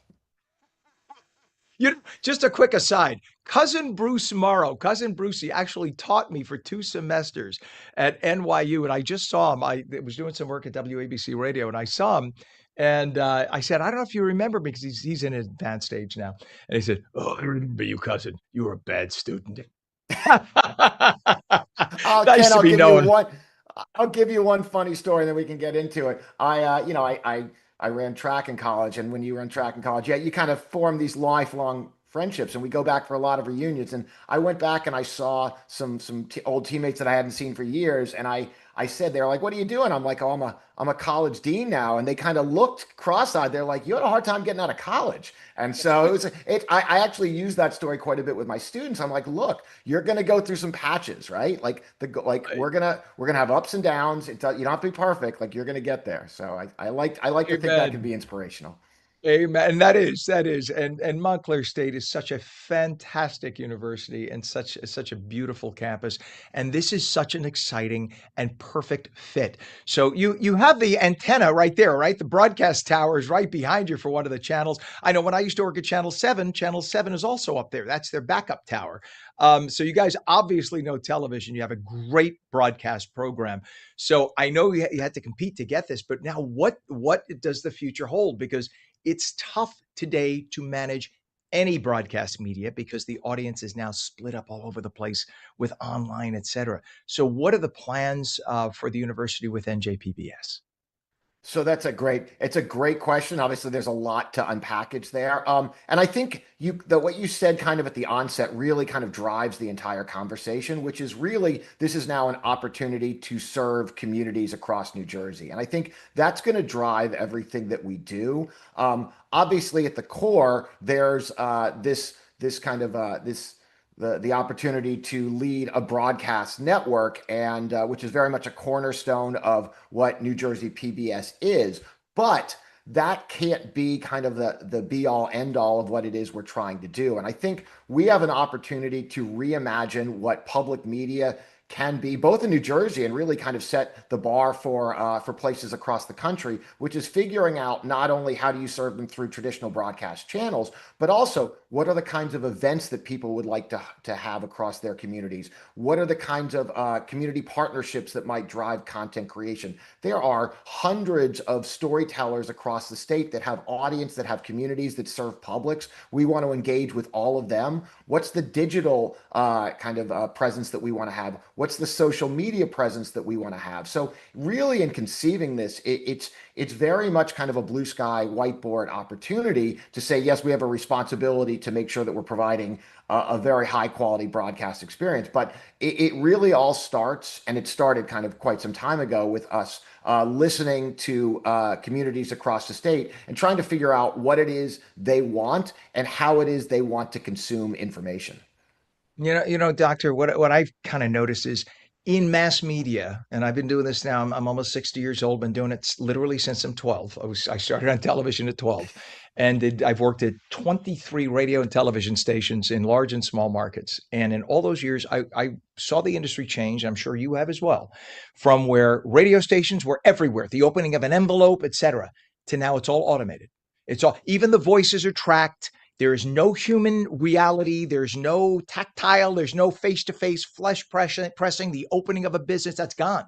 Just a quick aside. Cousin Bruce Morrow, cousin Brucey, actually taught me for 2 semesters at NYU, and I just saw him. I was doing some work at WABC Radio, and I saw him, and I said, "I don't know if you remember me," because he's in his advanced age now. And he said, "Oh, I remember you, cousin. You were a bad student." Oh, Nice Ken, to be known. I'll give you one funny story, and then we can get into it. I ran track in college, and when you run track in college, yeah, you kind of form these lifelong friendships, and we go back for a lot of reunions. And I went back and I saw some old teammates that I hadn't seen for years, and I said, they're like, "What are you doing?" I'm like, "Oh, I'm a college dean now," and they kind of looked cross-eyed. They're like, "You had a hard time getting out of college." And so I actually use that story quite a bit with my students. I'm like, "Look, you're going to go through some patches, right? Like Right. we're gonna have ups and downs. You don't have to be perfect. Like you're gonna get there." So I like to think that can Amen. be inspirational. Amen. And that is, and Montclair State is such a fantastic university and such a beautiful campus. And this is such an exciting and perfect fit. So you have the antenna right there, right? The broadcast tower is right behind you for one of the channels. I know when I used to work at Channel 7 is also up there. That's their backup tower. So you guys obviously know television. You have a great broadcast program. So I know you had to compete to get this, but now what does the future hold? Because it's tough today to manage any broadcast media because the audience is now split up all over the place with online, et cetera. So, what are the plans for the university with NJPBS? So it's a great question. Obviously, there's a lot to unpackage there. And I think what you said kind of at the onset really kind of drives the entire conversation, which is really this is now an opportunity to serve communities across New Jersey. And I think that's going to drive everything that we do. Obviously, at the core, there's this kind of this the opportunity to lead a broadcast network, and which is very much a cornerstone of what New Jersey PBS is. But that can't be kind of the be all end all of what it is we're trying to do. And I think we have an opportunity to reimagine what public media can be, both in New Jersey and really kind of set the bar for places across the country, which is figuring out not only how do you serve them through traditional broadcast channels, but also what are the kinds of events that people would like to have across their communities? What are the kinds of community partnerships that might drive content creation? There are hundreds of storytellers across the state that have audience, that have communities, that serve publics. We want to engage with all of them. What's the digital kind of presence that we want to have? What's the social media presence that we want to have? So really, in conceiving this, it's very much kind of a blue sky whiteboard opportunity to say, yes, we have a responsibility to make sure that we're providing a very high quality broadcast experience. But it really all starts, and it started kind of quite some time ago with us listening to communities across the state and trying to figure out what it is they want and how it is they want to consume information. Doctor, what I've kind of noticed is in mass media, and I've been doing this now. I'm almost 60 years old. Been doing it literally since I'm 12. I started on television at 12, and I've worked at 23 radio and television stations in large and small markets. And in all those years, I saw the industry change. I'm sure you have as well, from where radio stations were everywhere, the opening of an envelope, etc., to now it's all automated. It's all even the voices are tracked. There is no human reality. There's no tactile. There's no face-to-face flesh pressing the opening of a business. That's gone.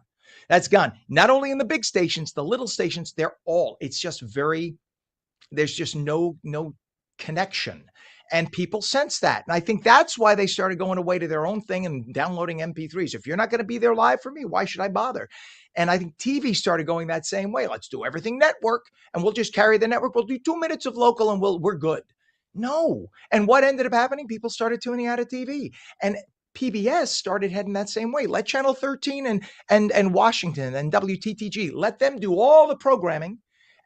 That's gone. Not only in the big stations, the little stations, it's just there's just no connection. And people sense that. And I think that's why they started going away to their own thing and downloading MP3s. If you're not going to be there live for me, why should I bother? And I think TV started going that same way. Let's do everything network and we'll just carry the network. We'll do 2 minutes of local and we're good. No. And what ended up happening? People started tuning out of TV. And PBS started heading that same way. Let Channel 13 and Washington and WTTG, let them do all the programming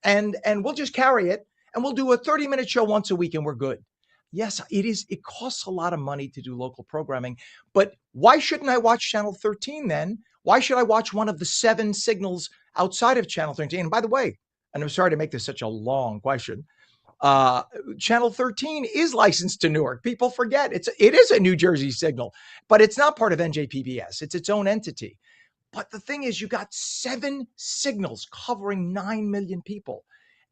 and we'll just carry it and we'll do a 30-minute show once a week and we're good. Yes, it costs a lot of money to do local programming, but why shouldn't I watch Channel 13 then? Why should I watch one of the 7 signals outside of Channel 13? And by the way, and I'm sorry to make this such a long question, uh, Channel 13 is licensed to Newark. People forget it is a New Jersey signal, but it's not part of NJPBS. It's its own entity. But the thing is, you got 7 signals covering 9 million people.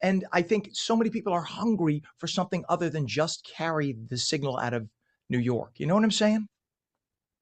And I think so many people are hungry for something other than just carry the signal out of New York. You know what I'm saying?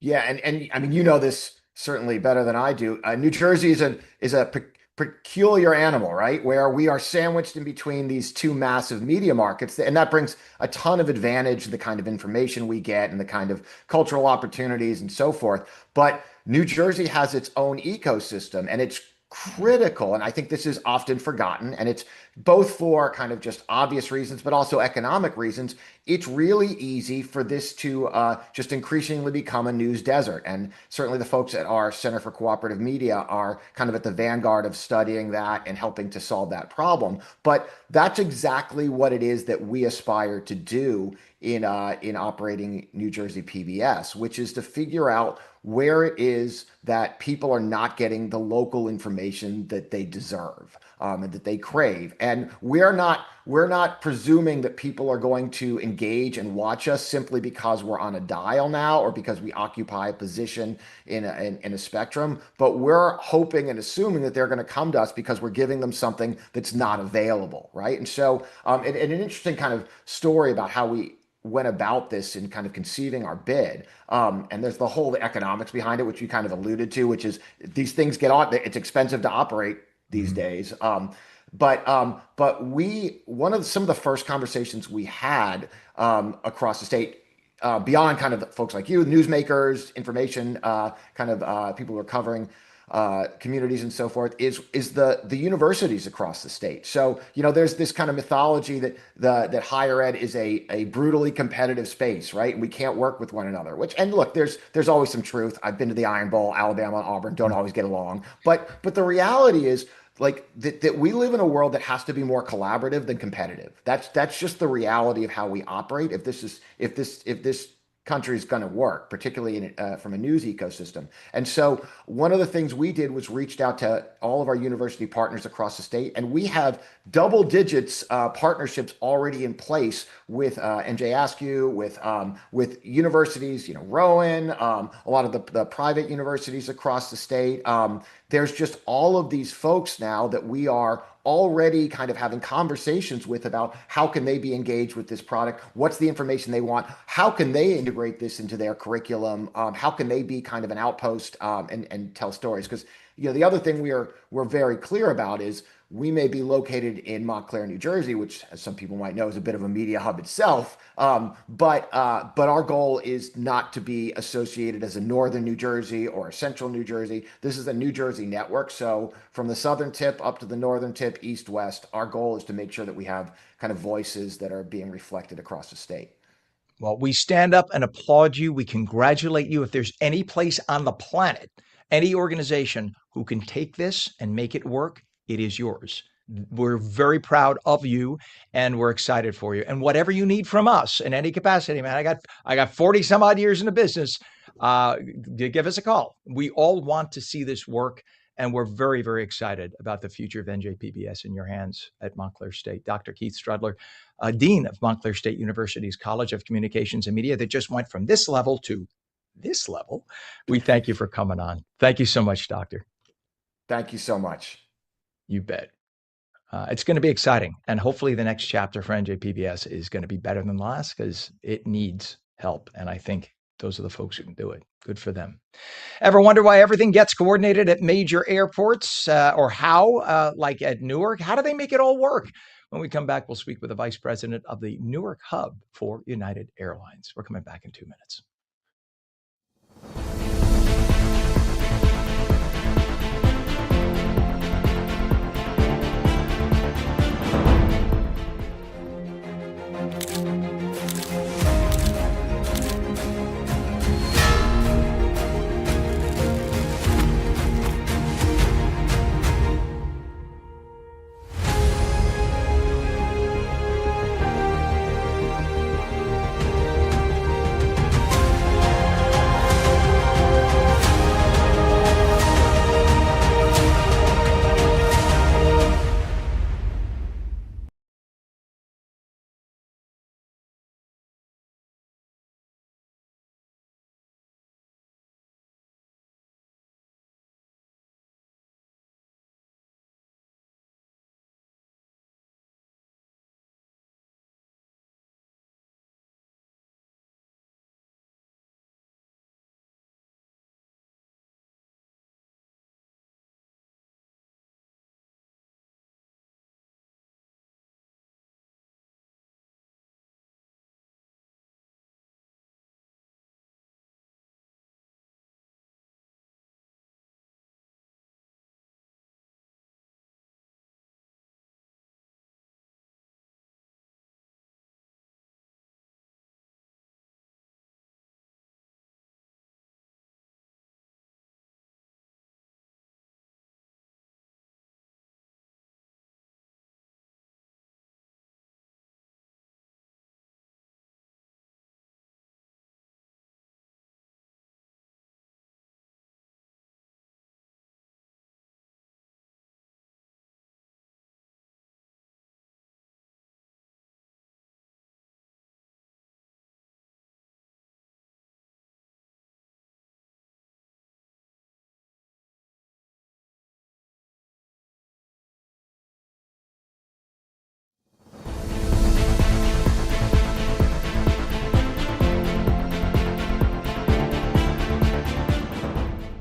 Yeah, and I mean, you know this certainly better than I do. New Jersey is a peculiar animal, right? Where we are sandwiched in between these two massive media markets, and that brings a ton of advantage, the kind of information we get and the kind of cultural opportunities and so forth. But New Jersey has its own ecosystem, and it's critical. And I think this is often forgotten, and it's both for kind of just obvious reasons, but also economic reasons. It's really easy for this to just increasingly become a news desert. And certainly the folks at our Center for Cooperative Media are kind of at the vanguard of studying that and helping to solve that problem. But that's exactly what it is that we aspire to do in operating New Jersey PBS, which is to figure out where it is that people are not getting the local information that they deserve, and that they crave. And we're not presuming that people are going to engage and watch us simply because we're on a dial now or because we occupy a position in a spectrum, but we're hoping and assuming that they're going to come to us because we're giving them something that's not available, right? And so, and an interesting kind of story about how we went about this in kind of conceiving our bid. And there's the whole economics behind it, which you kind of alluded to, which is these things get on, it's expensive to operate these days. But some of the first conversations we had across the state, beyond kind of folks like you, newsmakers, information, people who are covering communities and so forth, is the universities across the state. So, you know, there's this kind of mythology that higher ed is a brutally competitive space, right? And we can't work with one another, and look, there's always some truth. I've been to the Iron Bowl. Alabama and Auburn don't always get along, but the reality is, like, that we live in a world that has to be more collaborative than competitive. That's just the reality of how we operate. If this country is going to work, particularly from a news ecosystem. And so one of the things we did was reached out to all of our university partners across the state, and we have double digits partnerships already in place with NJ Askew, with universities, you know, Rowan, a lot of the private universities across the state. There's just all of these folks now that we are already kind of having conversations with about how can they be engaged with this product, what's the information they want, how can they integrate this into their curriculum, how can they be kind of an outpost and tell stories. Because, you know, the other thing we're very clear about is we may be located in Montclair, New Jersey, which, as some people might know, is a bit of a media hub itself. But our goal is not to be associated as a northern New Jersey or a central New Jersey. This is a New Jersey network. So from the southern tip up to the northern tip, east, west, our goal is to make sure that we have kind of voices that are being reflected across the state. Well, we stand up and applaud you. We congratulate you. If there's any place on the planet, any organization who can take this and make it work, it is yours. We're very proud of you, and we're excited for you. And whatever you need from us in any capacity, man, I got 40 some odd years in the business. Give us a call. We all want to see this work, and we're very, very excited about the future of NJPBS in your hands at Montclair State. Dr. Keith Strudler, Dean of Montclair State University's College of Communications and Media, that just went from this level to this level. We thank you for coming on. Thank you so much, Doctor. Thank you so much. You bet. It's going to be exciting. And hopefully the next chapter for NJPBS is going to be better than the last, because it needs help. And I think those are the folks who can do it. Good for them. Ever wonder why everything gets coordinated at major airports, or how, like at Newark? How do they make it all work? When we come back, we'll speak with the vice president of the Newark hub for United Airlines. We're coming back in 2 minutes.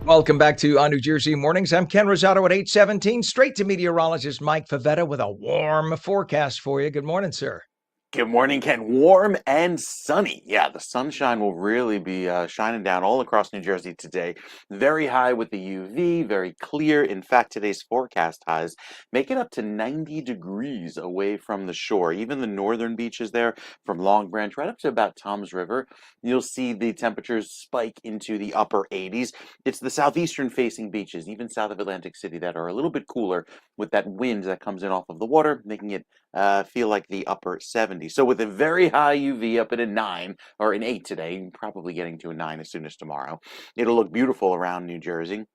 Welcome back to On New Jersey Mornings. I'm Ken Rosato at 8:17. Straight to meteorologist Mike Favetta with a warm forecast for you. Good morning, sir. Good morning, Ken. Warm and sunny. Yeah, the sunshine will really be shining down all across New Jersey today. Very high with the UV, very clear. In fact, today's forecast highs make it up to 90 degrees away from the shore. Even the northern beaches there, from Long Branch right up to about Tom's River, you'll see the temperatures spike into the upper 80s. It's the southeastern facing beaches, even south of Atlantic City, that are a little bit cooler with that wind that comes in off of the water, making it feel like the upper 70s. So with a very high UV up at a 9 or an 8 today, probably getting to a 9 as soon as tomorrow, it'll look beautiful around New Jersey.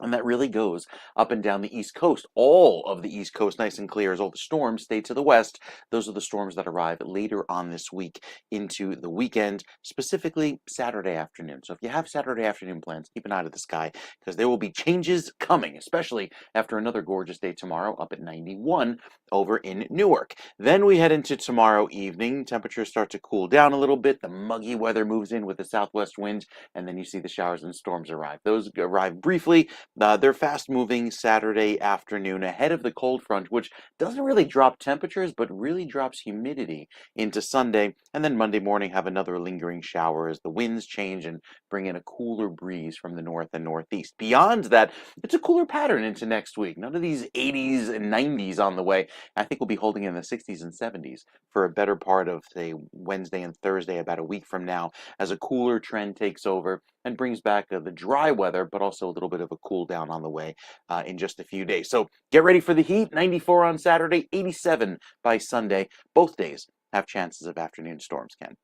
And that really goes up and down the East Coast. All of the East Coast nice and clear as all the storms stay to the west. Those are the storms that arrive later on this week into the weekend, specifically Saturday afternoon. So if you have Saturday afternoon plans, keep an eye to the sky because there will be changes coming, especially after another gorgeous day tomorrow up at 91 over in Newark. Then we head into tomorrow evening. Temperatures start to cool down a little bit. The muggy weather moves in with the southwest wind, and then you see the showers and storms arrive. Those arrive briefly. They're fast-moving Saturday afternoon ahead of the cold front, which doesn't really drop temperatures, but really drops humidity into Sunday. And then Monday morning have another lingering shower as the winds change and bring in a cooler breeze from the north and northeast. Beyond that, it's a cooler pattern into next week. None of these 80s and 90s on the way. I think we'll be holding in the 60s and 70s for a better part of, say, Wednesday and Thursday, about a week from now, as a cooler trend takes over and brings back the dry weather, but also a little bit of a cool down on the way in just a few days. So get ready for the heat. 94 on Saturday, 87 by Sunday. Both days have chances of afternoon storms, Ken.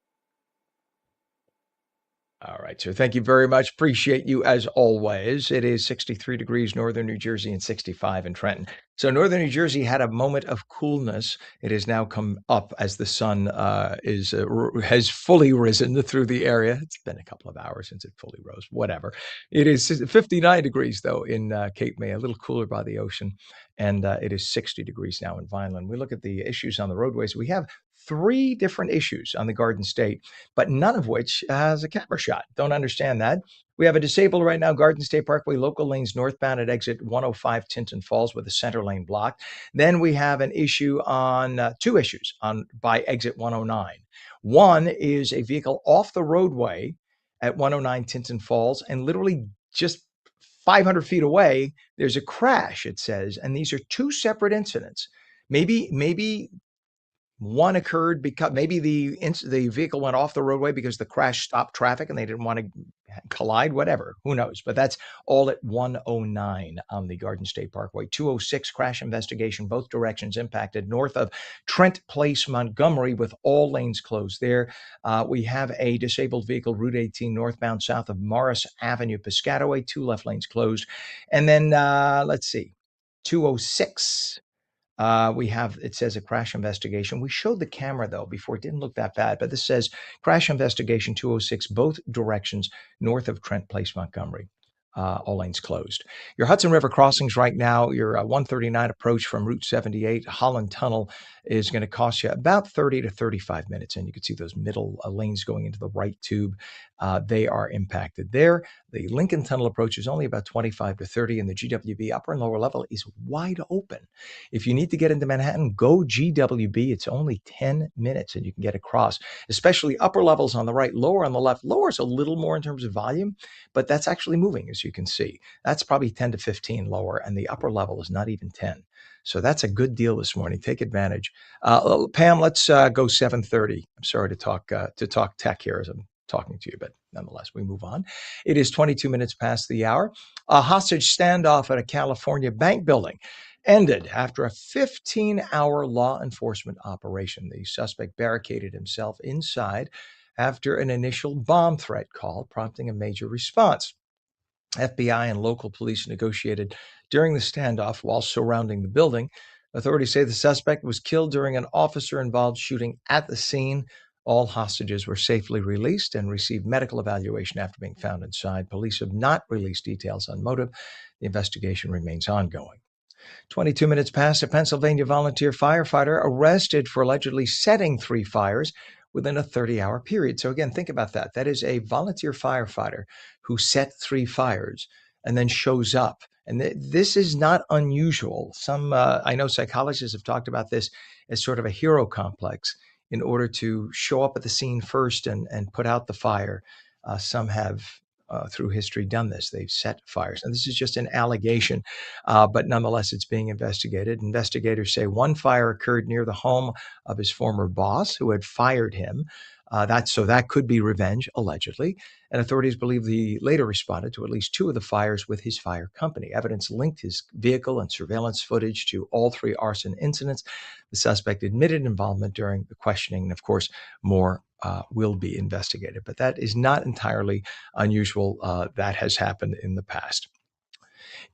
All right, sir. Thank you very much. Appreciate you as always. It is 63 degrees northern New Jersey and 65 in Trenton. So northern New Jersey had a moment of coolness. It has now come up as the sun has fully risen through the area. It's been a couple of hours since it fully rose. Whatever. It is 59 degrees though in Cape May, a little cooler by the ocean, and it is 60 degrees now in Vineland. We look at the issues on the roadways. We have 3 different issues on the Garden State, but none of which has a camera shot. Don't understand that. We have a disabled right now, Garden State Parkway, local lanes northbound at exit 105 Tinton Falls with the center lane blocked. Then we have an issue on 2 issues on by exit 109. One is a vehicle off the roadway at 109 Tinton Falls, and literally just 500 feet away, there's a crash, it says, and these are 2 separate incidents. Maybe one occurred because maybe the vehicle went off the roadway because the crash stopped traffic and they didn't want to collide, whatever. Who knows? But that's all at 109 on the Garden State Parkway. 206 crash investigation, both directions impacted north of Trent Place, Montgomery, with all lanes closed there. We have a disabled vehicle, Route 18 northbound south of Morris Avenue, Piscataway, 2 left lanes closed. And then let's see, 206. It says a crash investigation. We showed the camera though before. It didn't look that bad, but this says crash investigation 206, both directions north of Trent Place, Montgomery. All lanes closed. Your Hudson River crossings right now, your 139 approach from Route 78, Holland Tunnel, is going to cost you about 30 to 35 minutes. And you can see those middle lanes going into the right tube. They are impacted there. The Lincoln Tunnel approach is only about 25 to 30, and the GWB upper and lower level is wide open. If you need to get into Manhattan, go GWB. It's only 10 minutes and you can get across, especially upper levels on the right, lower on the left. Lower is a little more in terms of volume, but that's actually moving, as you can see. That's probably 10 to 15 lower, and the upper level is not even 10. So that's a good deal this morning. Take advantage. Pam, let's go 7:30. I'm sorry to talk tech here as I'm talking to you, but nonetheless, we move on. It is 22 minutes past the hour. A hostage standoff at a California bank building ended after a 15-hour law enforcement operation. The suspect barricaded himself inside after an initial bomb threat call, prompting a major response. FBI and local police negotiated during the standoff while surrounding the building. Authorities say the suspect was killed during an officer-involved shooting at the scene. All hostages were safely released and received medical evaluation after being found inside. Police have not released details on motive. The investigation remains ongoing. 22 minutes past, a Pennsylvania volunteer firefighter arrested for allegedly setting 3 fires within a 30-hour period. So again, think about that. That is a volunteer firefighter who set 3 fires. and then shows up. And this is not unusual. Some, I know psychologists have talked about this as sort of a hero complex in order to show up at the scene first and put out the fire. Some have, through history, done this. They've set fires. And this is just an allegation, but nonetheless, it's being investigated. Investigators say one fire occurred near the home of his former boss who had fired him. That could be revenge, allegedly. And authorities believe he later responded to at least 2 of the fires with his fire company. Evidence linked his vehicle and surveillance footage to all 3 arson incidents. The suspect admitted involvement during the questioning. And of course, more will be investigated. But that is not entirely unusual. That has happened in the past.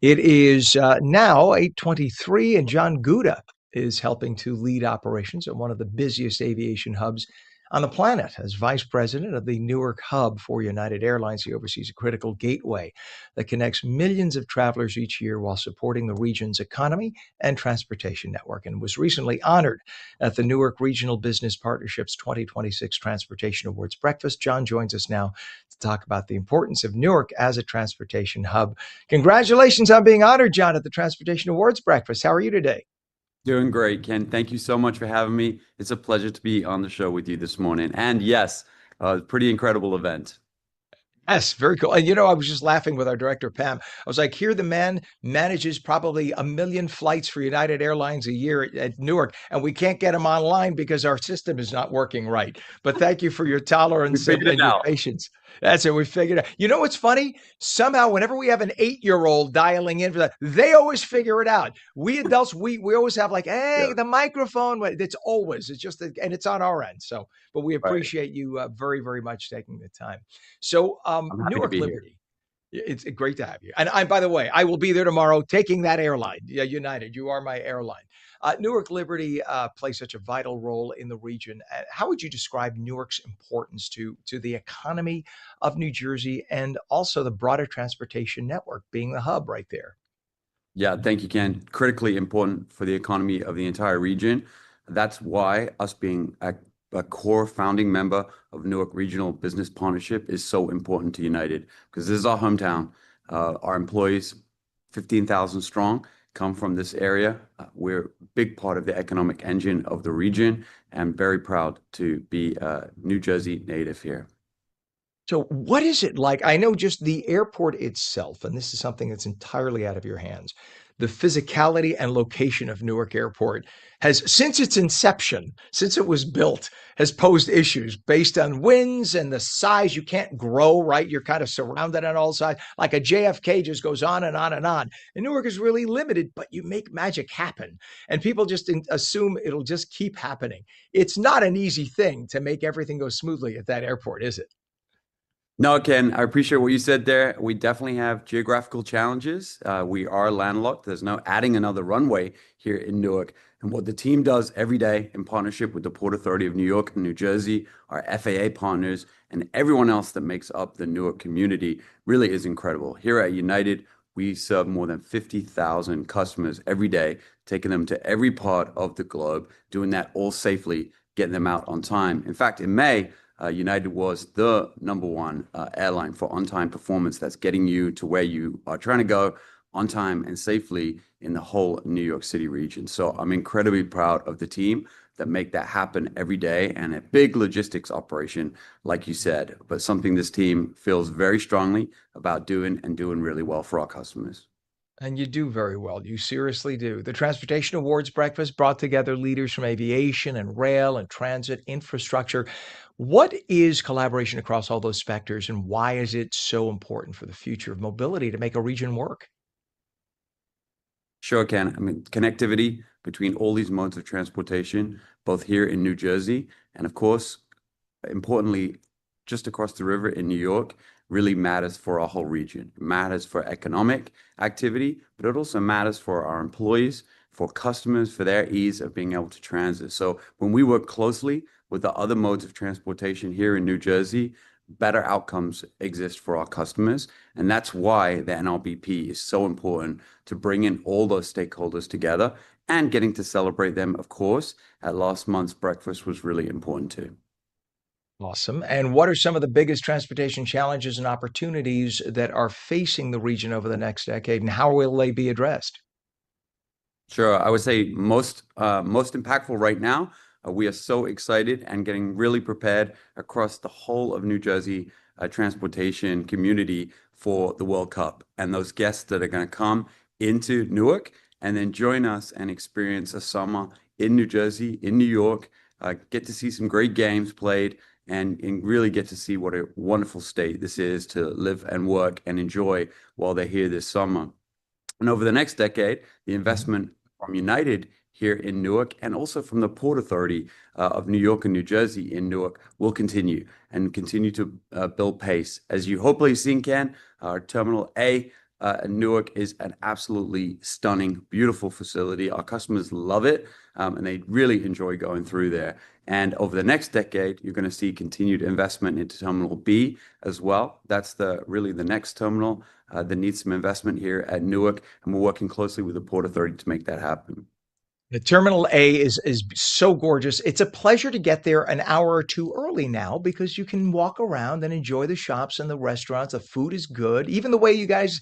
It is now 8:23, and John Gouda is helping to lead operations at one of the busiest aviation hubs on the planet. As vice president of the Newark hub for United Airlines, he oversees a critical gateway that connects millions of travelers each year while supporting the region's economy and transportation network, and was recently honored at the Newark Regional Business Partnership's 2026 Transportation Awards breakfast. John joins us now to talk about the importance of Newark as a transportation hub. Congratulations on being honored, John, at the Transportation Awards breakfast. How are you today? Doing great, Ken. Thank you so much for having me. It's a pleasure to be on the show with you this morning. And yes, pretty incredible event. Yes, very cool. And I was just laughing with our director, Pam. I was like, here the man manages probably 1 million flights for United Airlines a year at Newark, and we can't get him online because our system is not working right. But thank you for your tolerance We figured it and your out. patience. That's it. We figured it out. You know what's funny? Somehow, whenever we have an 8-year-old dialing in for that, they always figure it out. We adults, we always have like, hey, Yeah. the microphone. It's just, and it's on our end. So, but we Right. appreciate you very, very much taking the time. So, I'm happy to Newark be here. Liberty, it's great to have you. And by the way, I will be there tomorrow taking that airline. Yeah, United, you are my airline. Newark Liberty plays such a vital role in the region. How would you describe Newark's importance to the economy of New Jersey and also the broader transportation network, being the hub right there? Yeah, thank you, Ken. Critically important for the economy of the entire region. That's why us being a core founding member of Newark Regional Business Partnership is so important to United, because this is our hometown. Our employees, 15,000 strong, come from this area. We're a big part of the economic engine of the region, and very proud to be a New Jersey native here. So what is it like? I know just the airport itself, and this is something that's entirely out of your hands. The physicality and location of Newark Airport has, since its inception, since it was built, has posed issues based on winds and the size. You can't grow, right? You're kind of surrounded on all sides. Like a JFK just goes on and on and on. And Newark is really limited, but you make magic happen. And people just assume it'll just keep happening. It's not an easy thing to make everything go smoothly at that airport, is it? No, Ken, I appreciate what you said there. We definitely have geographical challenges. We are landlocked. There's no adding another runway here in Newark. And what the team does every day in partnership with the Port Authority of New York and New Jersey, our FAA partners, and everyone else that makes up the Newark community really is incredible. Here at United, we serve more than 50,000 customers every day, taking them to every part of the globe, doing that all safely, getting them out on time. In fact, in May, United was the #1 airline for on-time performance. That's getting you to where you are trying to go on time and safely in the whole New York City region. So I'm incredibly proud of the team that make that happen every day, and a big logistics operation, like you said, but something this team feels very strongly about doing and doing really well for our customers. And you do very well. You seriously do. The Transportation Awards breakfast brought together leaders from aviation and rail and transit infrastructure. What is collaboration across all those specters, and why is it so important for the future of mobility to make a region work? Sure, Ken. I mean, connectivity between all these modes of transportation, both here in New Jersey and, of course, importantly, just across the river in New York, really matters for our whole region. It matters for economic activity, but it also matters for our employees, for customers, for their ease of being able to transit. So when we work closely with the other modes of transportation here in New Jersey, better outcomes exist for our customers. And that's why the NLBP is so important, to bring in all those stakeholders together, and getting to celebrate them, of course, at last month's breakfast was really important too. Awesome. And what are some of the biggest transportation challenges and opportunities that are facing the region over the next decade, and how will they be addressed? Sure. I would say most impactful right now. We are so excited and getting really prepared across the whole of New Jersey transportation community for the World Cup and those guests that are going to come into Newark and then join us and experience a summer in New Jersey, in New York, get to see some great games played and really get to see what a wonderful state this is to live and work and enjoy while they're here this summer. And over the next decade, the Mhm. investment from United here in Newark and also from the Port Authority of New York and New Jersey in Newark will continue and continue to build pace. As you hopefully seen, Ken, our Terminal A in Newark is an absolutely stunning, beautiful facility. Our customers love it, and they really enjoy going through there. And over the next decade, you're going to see continued investment into Terminal B as well. That's really the next terminal that needs some investment here at Newark, and we're working closely with the Port Authority to make that happen. The Terminal A is so gorgeous. It's a pleasure to get there an hour or two early now because you can walk around and enjoy the shops and the restaurants. The food is good. Even the way you guys,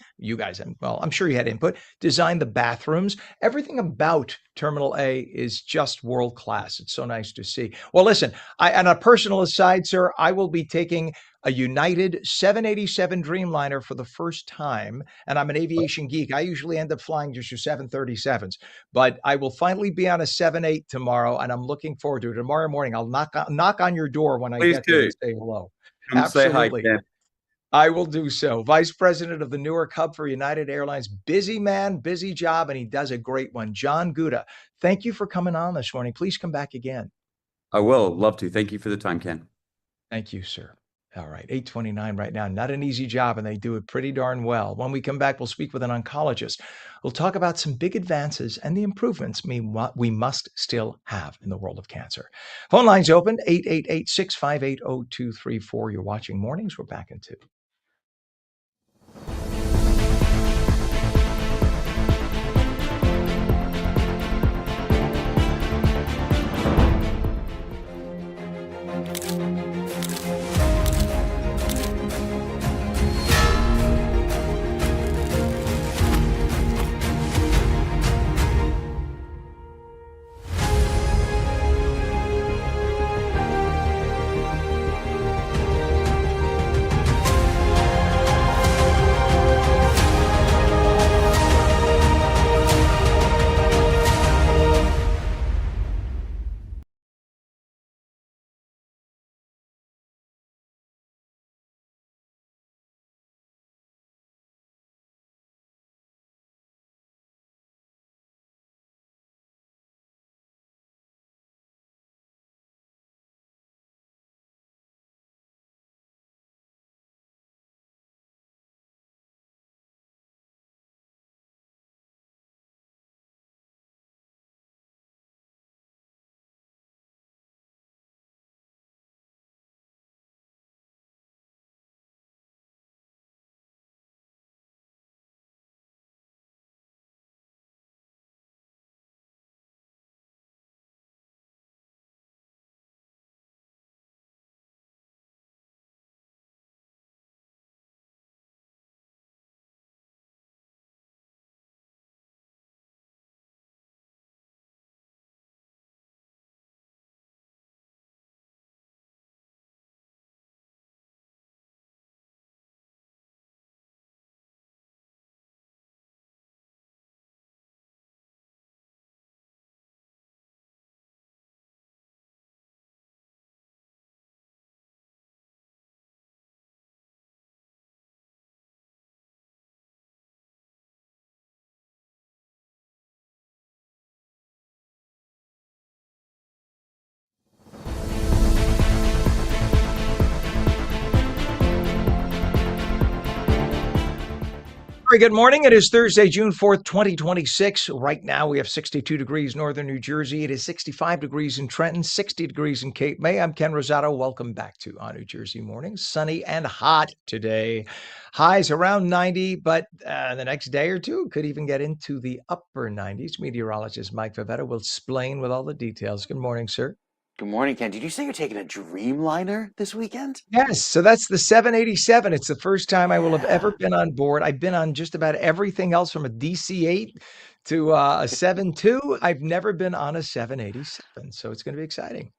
well, I'm sure you had input, designed the bathrooms. Everything about Terminal A is just world class. It's so nice to see. Well, listen, on a personal aside, sir, I will be taking a United 787 Dreamliner for the first time, and I'm an aviation geek. I usually end up flying just your 737s. But I will finally be on a 7-8 tomorrow, and I'm looking forward to it. Tomorrow morning, I'll knock on your door when I Please get there do. and say hello. Come say hi, Absolutely. Ken. I will do so. Vice President of the Newark Hub for United Airlines. Busy man, busy job, and he does a great one. John Gouda, thank you for coming on this morning. Please come back again. I will love to. Thank you for the time, Ken. Thank you, sir. All right, 8:29 right now. Not an easy job, and they do it pretty darn well. When we come back, we'll speak with an oncologist. We'll talk about some big advances and the improvements we must still have in the world of cancer. Phone lines open, 888-658-0234. You're watching Mornings. We're back in 2. Very good morning. It is Thursday, June 4th, 2026. Right now, we have 62 degrees northern New Jersey. It is 65 degrees in Trenton, 60 degrees in Cape May. I'm Ken Rosato. Welcome back to On New Jersey Morning. Sunny and hot today. Highs around 90, but the next day or two could even get into the upper 90s. Meteorologist Mike Favetta will explain with all the details. Good morning, sir. Good morning, Ken. Did you say you're taking a Dreamliner this weekend? Yes, so that's the 787. It's the first time I will have ever Yeah. been on board. I've been on just about everything else from a DC-8 to a 7.2. I've never been on a 787, so it's going to be exciting.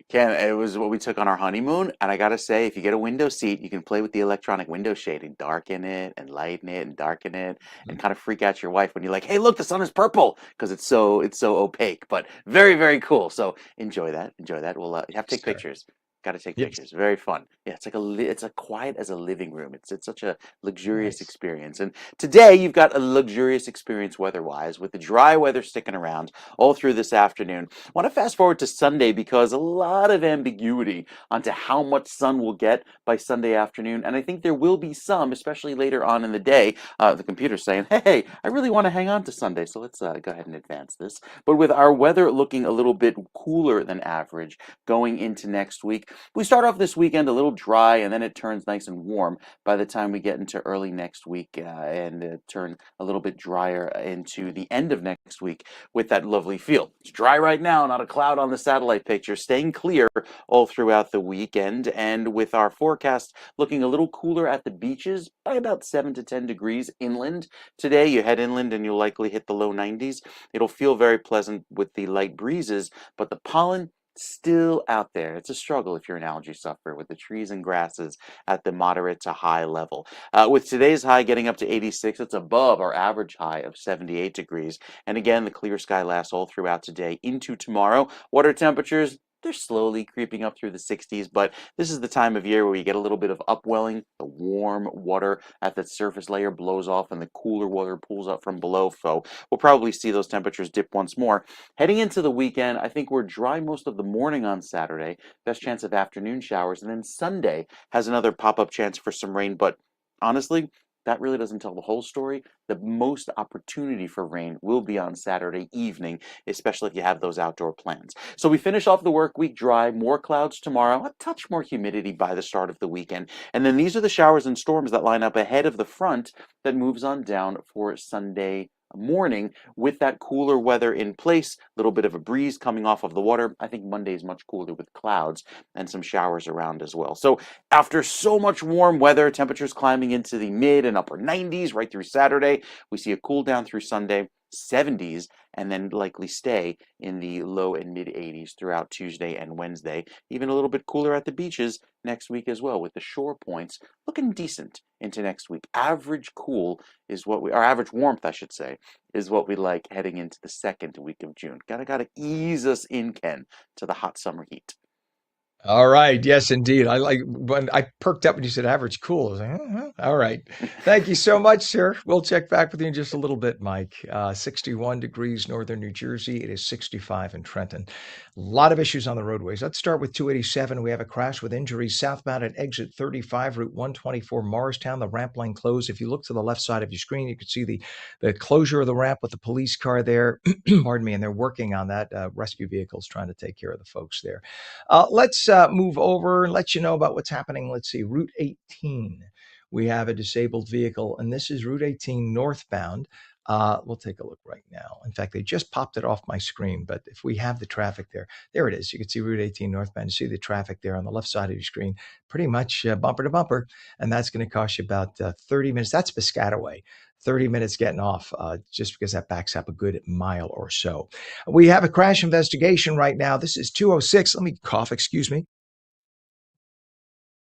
Ken, it was what we took on our honeymoon, and I gotta say, if you get a window seat, you can play with the electronic window shading, darken it and lighten it and darken it, and kind of freak out your wife when you're like, "Hey, look, the sun is purple," because it's so opaque. But very, very cool. So enjoy that. Enjoy that. We'll you have to take Sure. pictures. Got to take Yes. pictures. Very fun. Yeah, it's like it's a quiet as a living room. It's such a luxurious Nice. experience. And today you've got a luxurious experience weather-wise, with the dry weather sticking around all through this afternoon. I want to fast forward to Sunday because a lot of ambiguity onto how much sun we'll get by Sunday afternoon, and I think there will be some, especially later on in the day. The computer's saying, "Hey, I really want to hang on to Sunday, so let's go ahead and advance this." But with our weather looking a little bit cooler than average going into next week, we start off this weekend a little dry, and then it turns nice and warm by the time we get into early next week, and turn a little bit drier into the end of next week with that lovely feel. It's dry right now, not a cloud on the satellite picture, staying clear all throughout the weekend, and with our forecast looking a little cooler at the beaches by about 7 to 10 degrees inland. Today, you head inland and you'll likely hit the low 90s. It'll feel very pleasant with the light breezes, but the pollen still out there. It's a struggle if you're an algae sufferer with the trees and grasses at the moderate to high level. With today's high getting up to 86, it's above our average high of 78 degrees. And again, the clear sky lasts all throughout today into tomorrow. Water temperatures, they're slowly creeping up through the 60s, but this is the time of year where you get a little bit of upwelling. The warm water at the surface layer blows off and the cooler water pools up from below. So we'll probably see those temperatures dip once more. Heading into the weekend, I think we're dry most of the morning on Saturday, best chance of afternoon showers, and then Sunday has another pop-up chance for some rain, but honestly, that really doesn't tell the whole story. The most opportunity for rain will be on Saturday evening, especially if you have those outdoor plans. So we finish off the work week dry, more clouds tomorrow, a touch more humidity by the start of the weekend. And then these are the showers and storms that line up ahead of the front that moves on down for Sunday morning with that cooler weather in place, a little bit of a breeze coming off of the water. I think Monday is much cooler with clouds and some showers around as well. So after so much warm weather, temperatures climbing into the mid and upper 90s right through Saturday, we see a cool down through Sunday, 70s, and then likely stay in the low and mid 80s throughout Tuesday and Wednesday. Even a little bit cooler at the beaches next week as well, with the shore points looking decent into next week. Average cool is what our average warmth, I should say, is what we like heading into the second week of June. Gotta ease us in, Ken, to the hot summer heat. All right. Yes, indeed. I like when I perked up when you said average cool. I was like, all right. Thank you so much, sir. We'll check back with you in just a little bit, Mike. 61 degrees northern New Jersey. It is 65 in Trenton. A lot of issues on the roadways. Let's start with 287. We have a crash with injuries southbound at exit 35, Route 124, Morristown. The ramp lane closed. If you look to the left side of your screen, you can see the closure of the ramp with the police car there. Pardon me. And they're working on that. Rescue vehicles trying to take care of the folks there. Let's move over and let you know about what's happening. Let's see, Route 18. We have a disabled vehicle, and this is Route 18 northbound. We'll take a look right now. In fact, they just popped it off my screen, but if we have the traffic there it is. You can see Route 18 northbound. You see the traffic there on the left side of your screen, pretty much bumper to bumper, and that's going to cost you about 30 minutes. That's Piscataway. 30 minutes getting off just because that backs up a good mile or so. We have a crash investigation right now. This is 206. Let me cough, excuse me.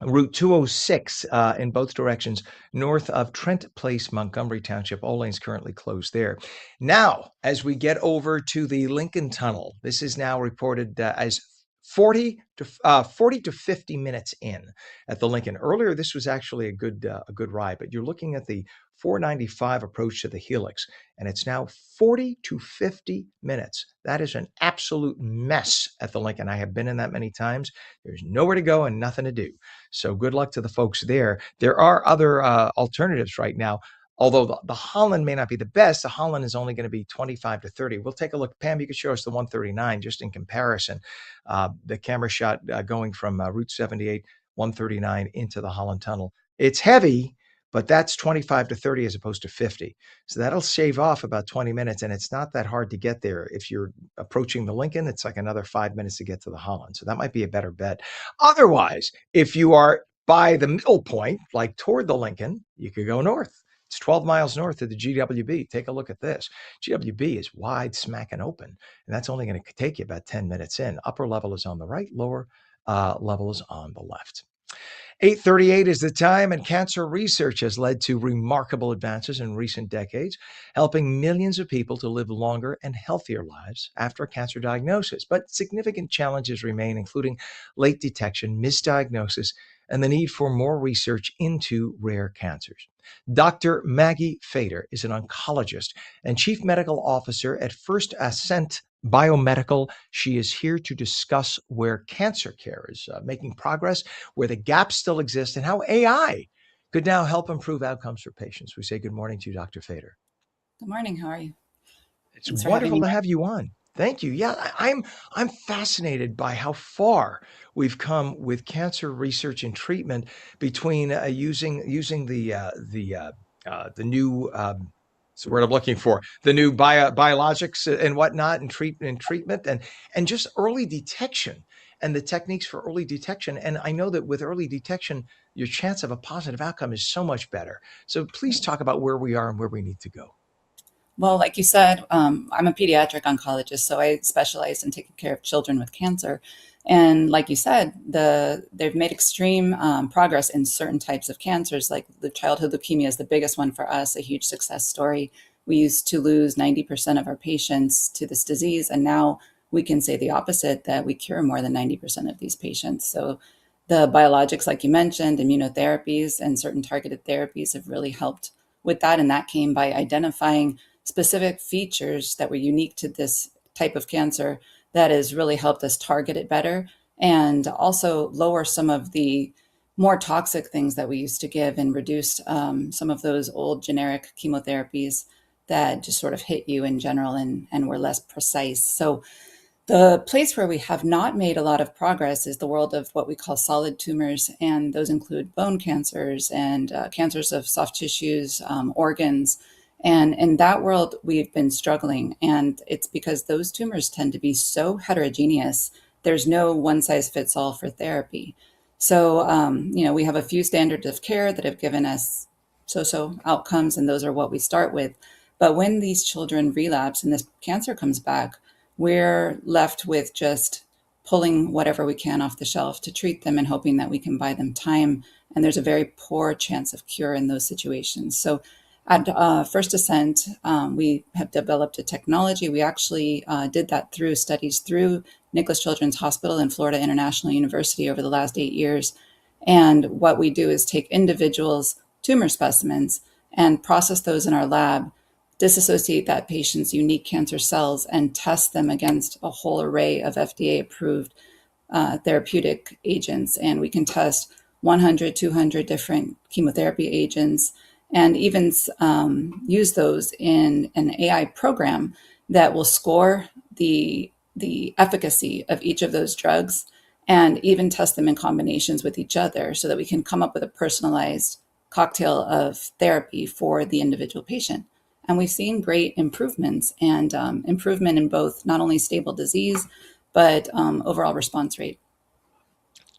Route 206 in both directions, north of Trent Place, Montgomery Township. All lanes currently closed there. Now, as we get over to the Lincoln Tunnel, this is now reported as 40 to 50 minutes in at the Lincoln. Earlier, this was actually a good ride, but you're looking at the 495 approach to the Helix, and it's now 40 to 50 minutes. That is an absolute mess at the Lincoln. I have been in that many times. There's nowhere to go and nothing to do. So good luck to the folks there. There are other alternatives right now. Although the Holland may not be the best, the Holland is only going to be 25 to 30. We'll take a look. Pam, you could show us the 139 just in comparison. The camera shot going from Route 78, 139 into the Holland Tunnel. It's heavy, but that's 25 to 30 as opposed to 50. So that'll shave off about 20 minutes, and it's not that hard to get there. If you're approaching the Lincoln, it's like another 5 minutes to get to the Holland. So that might be a better bet. Otherwise, if you are by the middle point, like toward the Lincoln, you could go north. It's 12 miles north of the GWB. Take a look at this. GWB is wide, smacking open, and that's only going to take you about 10 minutes in. Upper level is on the right, lower level is on the left. 8:38 is the time, and cancer research has led to remarkable advances in recent decades, helping millions of people to live longer and healthier lives after a cancer diagnosis. But significant challenges remain, including late detection, misdiagnosis, and the need for more research into rare cancers. Dr. Maggie Fader is an oncologist and chief medical officer at First Ascent Biomedical. She is here to discuss where cancer care is making progress, where the gaps still exist, and how AI could now help improve outcomes for patients. We say good morning to you, Dr. Fader. Good morning. How are you? It's wonderful to have you on. Thank you. Yeah, I'm fascinated by how far we've come with cancer research and treatment between using the new it's the word I'm looking for, the new biologics and whatnot, and treatment and just early detection and the techniques for early detection. And I know that with early detection, your chance of a positive outcome is so much better. So please talk about where we are and where we need to go. Well, like you said, I'm a pediatric oncologist, so I specialize in taking care of children with cancer. And like you said, they've made extreme progress in certain types of cancers, like the childhood leukemia is the biggest one for us, a huge success story. We used to lose 90% of our patients to this disease, and now we can say the opposite, that we cure more than 90% of these patients. So the biologics, like you mentioned, immunotherapies and certain targeted therapies have really helped with that. And that came by identifying specific features that were unique to this type of cancer that has really helped us target it better and also lower some of the more toxic things that we used to give and reduced some of those old generic chemotherapies that just sort of hit you in general and were less precise. So the place where we have not made a lot of progress is the world of what we call solid tumors, and those include bone cancers and cancers of soft tissues, organs. And in that world, we've been struggling, and it's because those tumors tend to be so heterogeneous. There's no one size fits all for therapy. So, we have a few standards of care that have given us so-so outcomes, and those are what we start with. But when these children relapse and this cancer comes back, we're left with just pulling whatever we can off the shelf to treat them and hoping that we can buy them time. And there's a very poor chance of cure in those situations. So at First Ascent, we have developed a technology. We actually did that through studies through Nicholas Children's Hospital and Florida International University over the last 8 years. And what we do is take individuals' tumor specimens and process those in our lab, disassociate that patient's unique cancer cells, and test them against a whole array of FDA-approved therapeutic agents. And we can test 100, 200 different chemotherapy agents, and even use those in an AI program that will score the efficacy of each of those drugs and even test them in combinations with each other so that we can come up with a personalized cocktail of therapy for the individual patient. And we've seen great improvements and improvement in both not only stable disease, but overall response rate.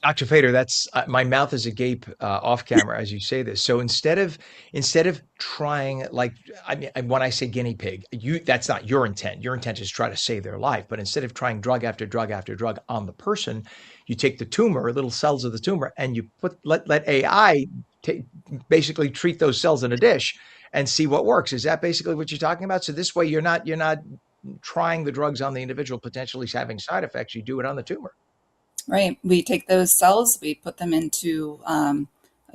Dr. Fader, that's my mouth is agape off camera as you say this. So instead of trying, like, I mean, when I say guinea pig, that's not your intent. Your intent is to try to save their life. But instead of trying drug after drug after drug on the person, you take the tumor, little cells of the tumor, and you let AI basically treat those cells in a dish and see what works. Is that basically what you're talking about? So this way, you're not trying the drugs on the individual potentially having side effects. You do it on the tumor. Right. We take those cells, we put them into a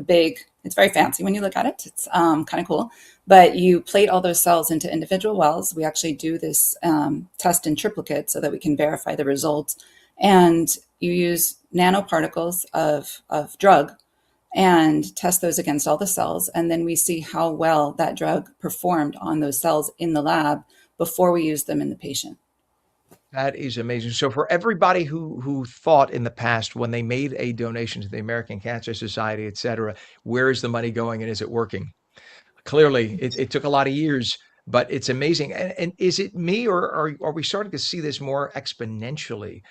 big, it's very fancy when you look at it. It's kind of cool. But you plate all those cells into individual wells. We actually do this test in triplicate so that we can verify the results. And you use nanoparticles of drug and test those against all the cells. And then we see how well that drug performed on those cells in the lab before we use them in the patient. That is amazing. So for everybody who thought in the past when they made a donation to the American Cancer Society, et cetera, where is the money going and is it working? Clearly, it took a lot of years, but it's amazing. And is it me, or are we starting to see this more exponentially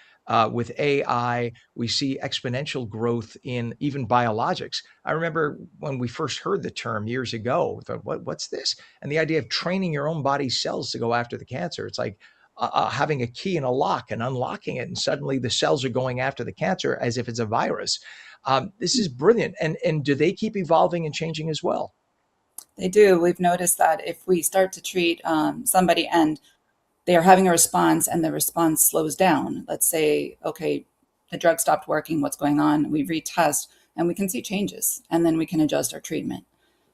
with AI? We see exponential growth in even biologics. I remember when we first heard the term years ago, we thought, what's this? And the idea of training your own body's cells to go after the cancer. It's like having a key in a lock and unlocking it, and suddenly the cells are going after the cancer as if it's a virus. This is brilliant. And do they keep evolving and changing as well? They do. We've noticed that if we start to treat somebody and they are having a response and the response slows down, let's say, okay, the drug stopped working, what's going on? We retest and we can see changes, and then we can adjust our treatment.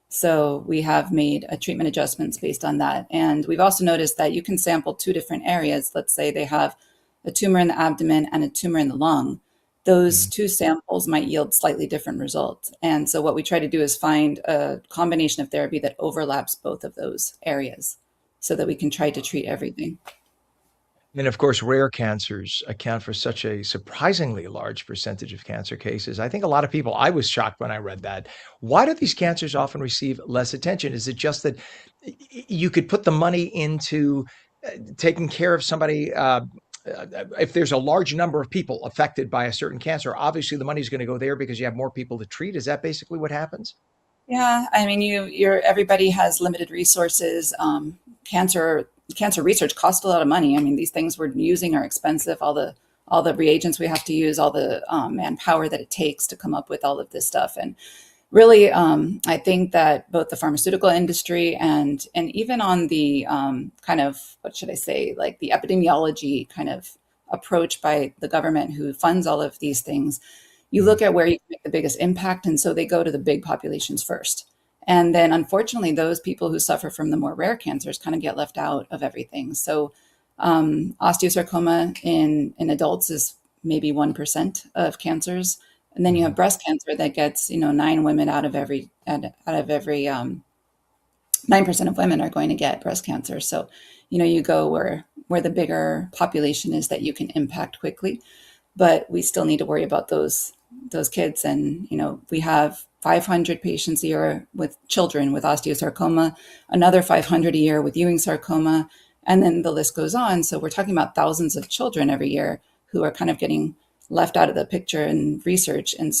So we have made a treatment adjustments based on that. And we've also noticed that you can sample two different areas. Let's say they have a tumor in the abdomen and a tumor in the lung. Those two samples might yield slightly different results. And so what we try to do is find a combination of therapy that overlaps both of those areas so that we can try to treat everything. And of course, rare cancers account for such a surprisingly large percentage of cancer cases. I think a lot of people, I was shocked when I read that. Why do these cancers often receive less attention? Is it just that you could put the money into taking care of somebody? If there's a large number of people affected by a certain cancer, obviously the money's going to go there because you have more people to treat. Is that basically what happens? Yeah, I mean, everybody has limited resources. Cancer research costs a lot of money. I mean, these things we're using are expensive. All the reagents we have to use, all the manpower that it takes to come up with all of this stuff. And really, I think that both the pharmaceutical industry and even on the kind of, what should I say, like the epidemiology kind of approach by the government who funds all of these things, you look at where you can make the biggest impact. And so they go to the big populations first. And then unfortunately, those people who suffer from the more rare cancers kind of get left out of everything. So osteosarcoma in adults is maybe 1% of cancers. And then you have breast cancer that gets, 9 women out of every 9% of women are going to get breast cancer. So, you go where the bigger population is that you can impact quickly, but we still need to worry about those kids. And, we have 500 patients a year with children with osteosarcoma, another 500 a year with Ewing sarcoma, and then the list goes on. So we're talking about thousands of children every year who are kind of getting left out of the picture in research. And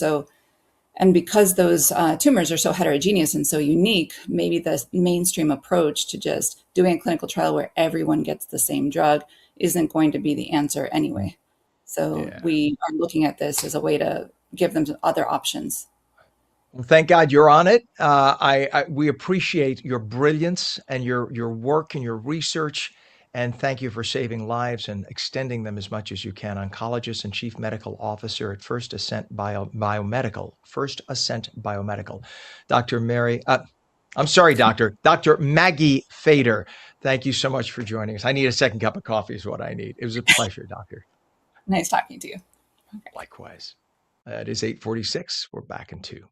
because those tumors are so heterogeneous and so unique, maybe the mainstream approach to just doing a clinical trial where everyone gets the same drug isn't going to be the answer anyway. So we are looking at this as a way to give them other options. Well, thank God you're on it. We appreciate your brilliance and your work and your research. And thank you for saving lives and extending them as much as you can. Oncologist and Chief Medical Officer at First Ascent Biomedical. First Ascent Biomedical. Dr. Maggie Fader. Thank you so much for joining us. I need a second cup of coffee is what I need. It was a pleasure, Doctor. Nice talking to you. Okay. Likewise. It is 8:46. We're back in 2.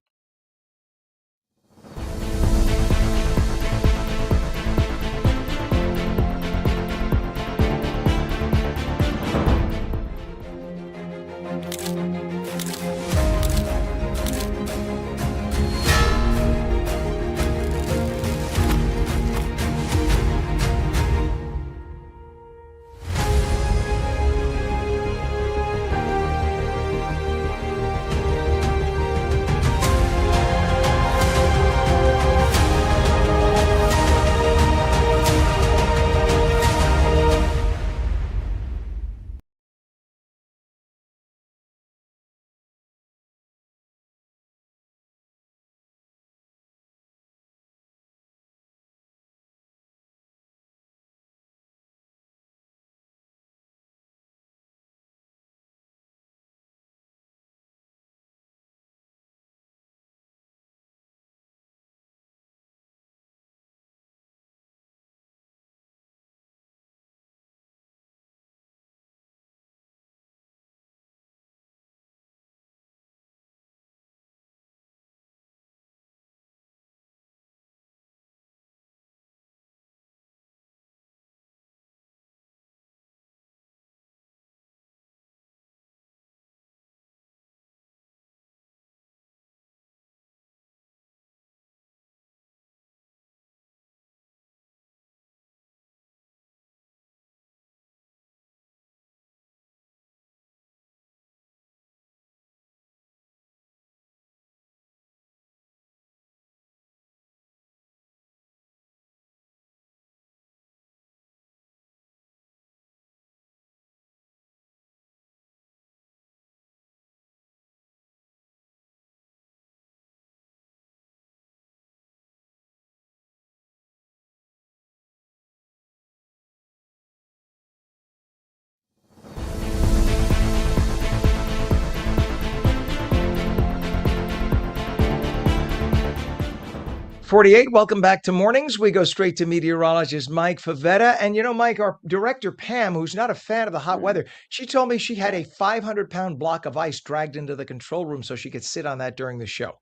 8:48. Welcome back to Mornings. We go straight to meteorologist Mike Favetta. And Mike, our director Pam, who's not a fan of the hot weather, she told me she had a 500-pound block of ice dragged into the control room so she could sit on that during the show.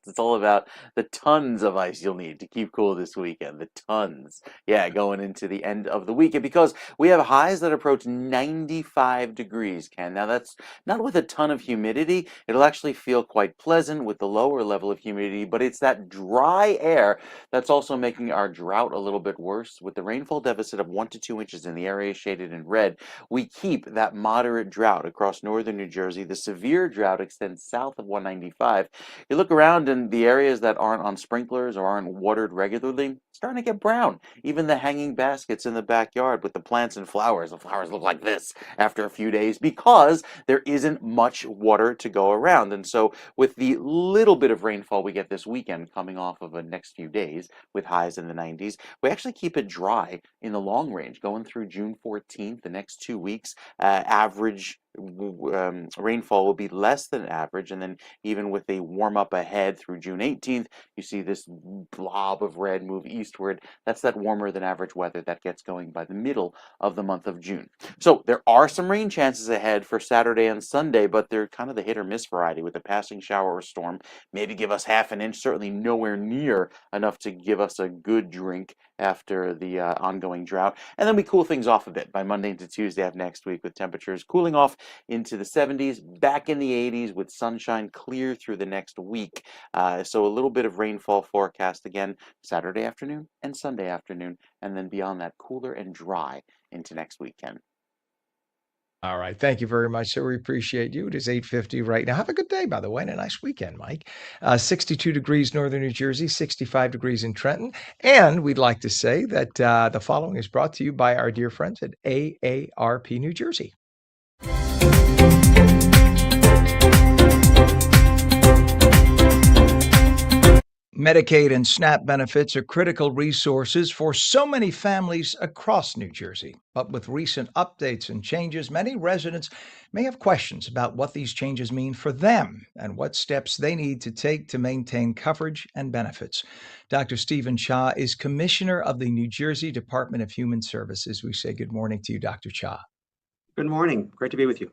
It's all about the tons of ice you'll need to keep cool this weekend. The tons. Yeah, going into the end of the weekend because we have highs that approach 95 degrees, Ken. Now, that's not with a ton of humidity. It'll actually feel quite pleasant with the lower level of humidity, but it's that dry air that's also making our drought a little bit worse. With the rainfall deficit of 1 to 2 inches in the area shaded in red, we keep that moderate drought across northern New Jersey. The severe drought extends south of 195. You look around in the areas that aren't on sprinklers or aren't watered regularly, it's starting to get brown. Even the hanging baskets in the backyard with the plants and flowers, the flowers look like this after a few days because there isn't much water to go around. And so with the little bit of rainfall we get this weekend coming off of the next few days with highs in the 90s, we actually keep it dry in the long range going through June 14th, the next 2 weeks. Average rainfall will be less than average, and then even with a warm up ahead through June 18th, you see this blob of red move eastward. That's that warmer than average weather that gets going by the middle of the month of June. So there are some rain chances ahead for Saturday and Sunday, but they're kind of the hit or miss variety with a passing shower or storm. Maybe give us half an inch, certainly nowhere near enough to give us a good drink after the ongoing drought. And then we cool things off a bit by Monday into Tuesday of next week with temperatures cooling off into the 70s, back in the 80s with sunshine clear through the next week. So a little bit of rainfall forecast again Saturday afternoon and Sunday afternoon, and then beyond that cooler and dry into next weekend. All right. Thank you very much, sir. We appreciate you. It is 8:50 right now. Have a good day, by the way, and a nice weekend, Mike. 62 degrees northern New Jersey, 65 degrees in Trenton. And we'd like to say that the following is brought to you by our dear friends at AARP New Jersey. Medicaid and SNAP benefits are critical resources for so many families across New Jersey. But with recent updates and changes, many residents may have questions about what these changes mean for them and what steps they need to take to maintain coverage and benefits. Dr. Stephen Cha is Commissioner of the New Jersey Department of Human Services. We say good morning to you, Dr. Cha. Good morning. Great to be with you.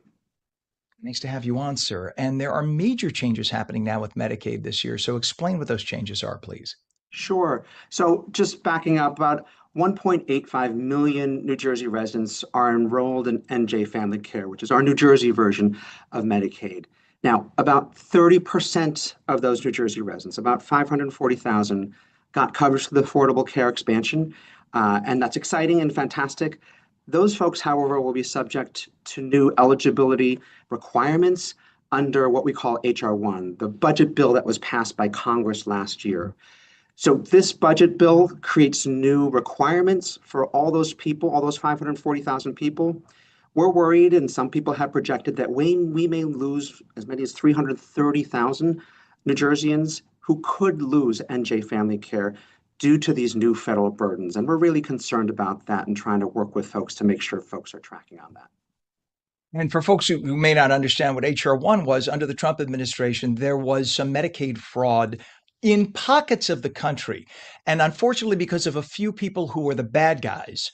Nice to have you on, sir. And there are major changes happening now with Medicaid this year. So explain what those changes are, please. Sure. So just backing up, about 1.85 million New Jersey residents are enrolled in NJ Family Care, which is our New Jersey version of Medicaid. Now, about 30% of those New Jersey residents, about 540,000, got coverage through the Affordable Care expansion, and that's exciting and fantastic. Those folks, however, will be subject to new eligibility requirements under what we call H.R. 1, the budget bill that was passed by Congress last year. So this budget bill creates new requirements for all those people, all those 540,000 people. We're worried, and some people have projected that we may lose as many as 330,000 New Jerseyans who could lose NJ Family Care due to these new federal burdens. And we're really concerned about that and trying to work with folks to make sure folks are tracking on that. And for folks who may not understand what H.R. 1 was, under the Trump administration, there was some Medicaid fraud in pockets of the country. And unfortunately, because of a few people who were the bad guys,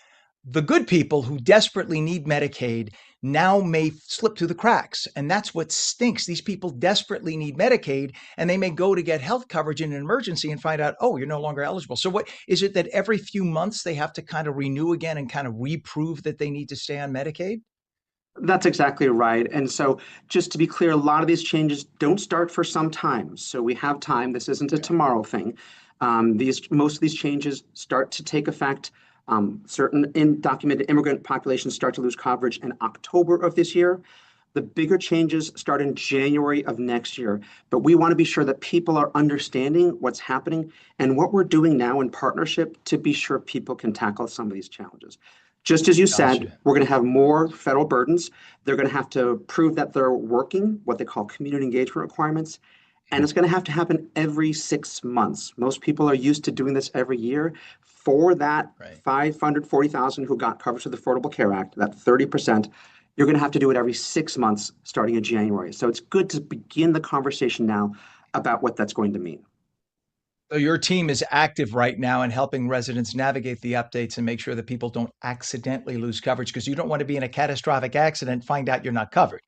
the good people who desperately need Medicaid now may slip through the cracks. And that's what stinks. These people desperately need Medicaid, and they may go to get health coverage in an emergency and find out, oh, you're no longer eligible. So what is it that every few months they have to kind of renew again and kind of reprove that they need to stay on Medicaid? That's exactly right. And so just to be clear, a lot of these changes don't start for some time. So we have time. This isn't a tomorrow thing. Most of these changes start to take effect. Certain undocumented immigrant populations start to lose coverage in October of this year. The bigger changes start in January of next year. But we want to be sure that people are understanding what's happening and what we're doing now in partnership to be sure people can tackle some of these challenges. Just as you said, we're going to have more federal burdens. They're going to have to prove that they're working, what they call community engagement requirements. And it's going to have to happen every 6 months. Most people are used to doing this every year. For that 540,000 who got coverage of the Affordable Care Act, that 30%, you're going to have to do it every 6 months starting in January. So it's good to begin the conversation now about what that's going to mean. So your team is active right now in helping residents navigate the updates and make sure that people don't accidentally lose coverage, because you don't want to be in a catastrophic accident, find out you're not covered.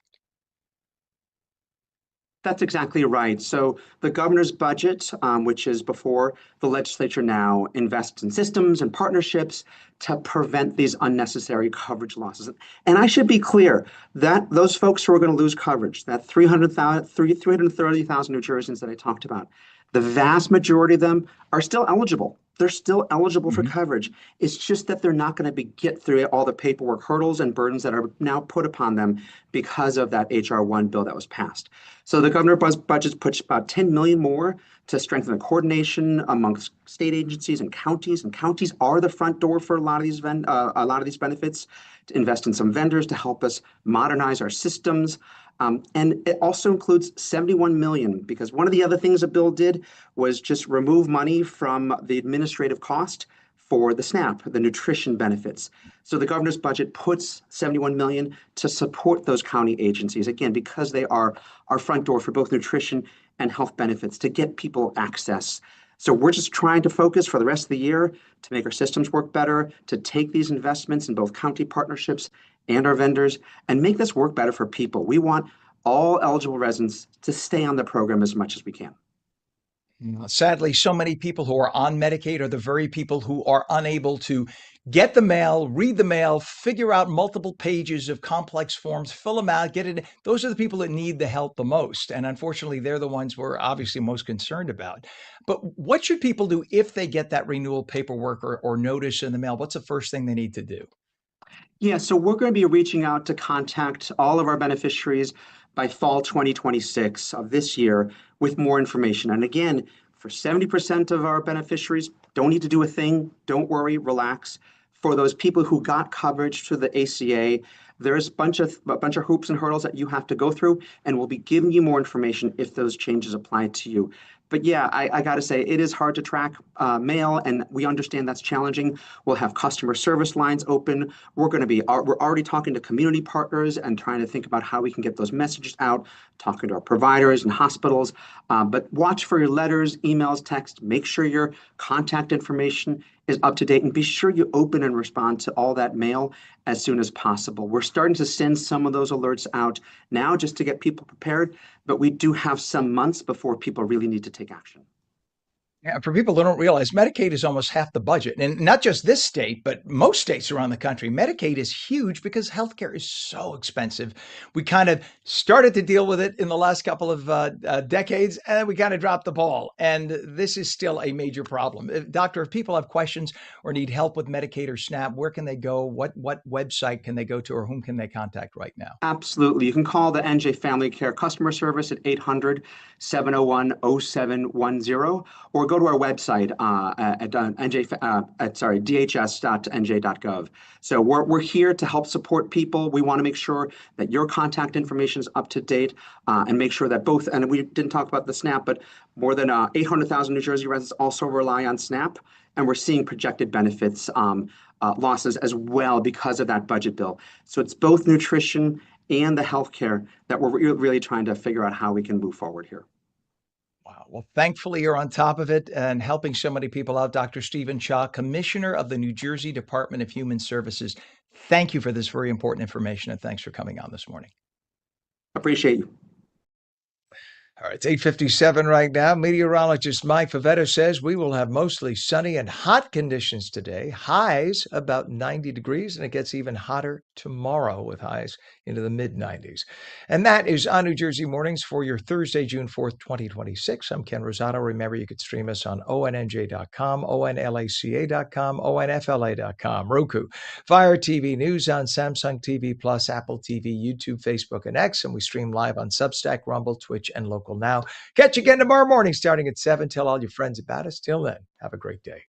That's exactly right. So the governor's budget, which is before the legislature now, invests in systems and partnerships to prevent these unnecessary coverage losses. And I should be clear that those folks who are going to lose coverage, that 330,000 New Jerseyans that I talked about, the vast majority of them are still eligible. They're still eligible for coverage. It's just that they're not going to get through all the paperwork hurdles and burdens that are now put upon them because of that HR 1 bill that was passed. So the governor's budget puts about 10 million more to strengthen the coordination amongst state agencies and counties. And counties are the front door for a lot of these benefits. To invest in some vendors to help us modernize our systems. And it also includes 71 million, because one of the other things the bill did was just remove money from the administrative cost for the SNAP, the nutrition benefits. So the governor's budget puts 71 million to support those county agencies, again, because they are our front door for both nutrition and health benefits to get people access. So we're just trying to focus for the rest of the year to make our systems work better, to take these investments in both county partnerships and our vendors and make this work better for people. We want all eligible residents to stay on the program as much as we can. Sadly, so many people who are on Medicaid are the very people who are unable to get the mail, read the mail, figure out multiple pages of complex forms, fill them out, get it. Those are the people that need the help the most. And unfortunately, they're the ones we're obviously most concerned about. But what should people do if they get that renewal paperwork or notice in the mail? What's the first thing they need to do? Yeah, so we're going to be reaching out to contact all of our beneficiaries by fall 2026 of this year with more information. And again, for 70% of our beneficiaries, don't need to do a thing. Don't worry, relax. For those people who got coverage through the ACA, there's a bunch of hoops and hurdles that you have to go through, and we'll be giving you more information if those changes apply to you. But yeah, I got to say, it is hard to track mail, and we understand that's challenging. We'll have customer service lines open. We're already talking to community partners and trying to think about how we can get those messages out, talking to our providers and hospitals. But watch for your letters, emails, texts. Make sure your contact information is up to date, and be sure you open and respond to all that mail as soon as possible. We're starting to send some of those alerts out now just to get people prepared, but we do have some months before people really need to take action. Yeah, for people who don't realize, Medicaid is almost half the budget. And not just this state, but most states around the country. Medicaid is huge because healthcare is so expensive. We kind of started to deal with it in the last couple of decades, and we kind of dropped the ball. And this is still a major problem. Doctor, if people have questions or need help with Medicaid or SNAP, where can they go? What website can they go to, or whom can they contact right now? Absolutely. You can call the NJ Family Care customer service at 800-701-0710, or go to our website at dhs.nj.gov. So we're here to help support people. We want to make sure that your contact information is up to date, and make sure that both, and we didn't talk about the SNAP, but more than 800,000 New Jersey residents also rely on SNAP, and we're seeing projected benefits losses as well because of that budget bill. So it's both nutrition and the healthcare that we're really trying to figure out how we can move forward here. Wow. Well, thankfully, you're on top of it and helping so many people out. Dr. Stephen Cha, Commissioner of the New Jersey Department of Human Services. Thank you for this very important information, and thanks for coming on this morning. Appreciate you. All right, it's 8:57 right now. Meteorologist Mike Favetta says we will have mostly sunny and hot conditions today. Highs about 90 degrees, and it gets even hotter tomorrow with highs into the mid-90s. And that is on New Jersey Mornings for your Thursday, June 4th, 2026. I'm Ken Rosato. Remember, you could stream us on onnj.com, onlaca.com, onfla.com, Roku, Fire TV News on Samsung TV Plus, Apple TV, YouTube, Facebook, and X. And we stream live on Substack, Rumble, Twitch, and Local Now. Catch you again tomorrow morning starting at 7. Tell all your friends about us. Till then, have a great day.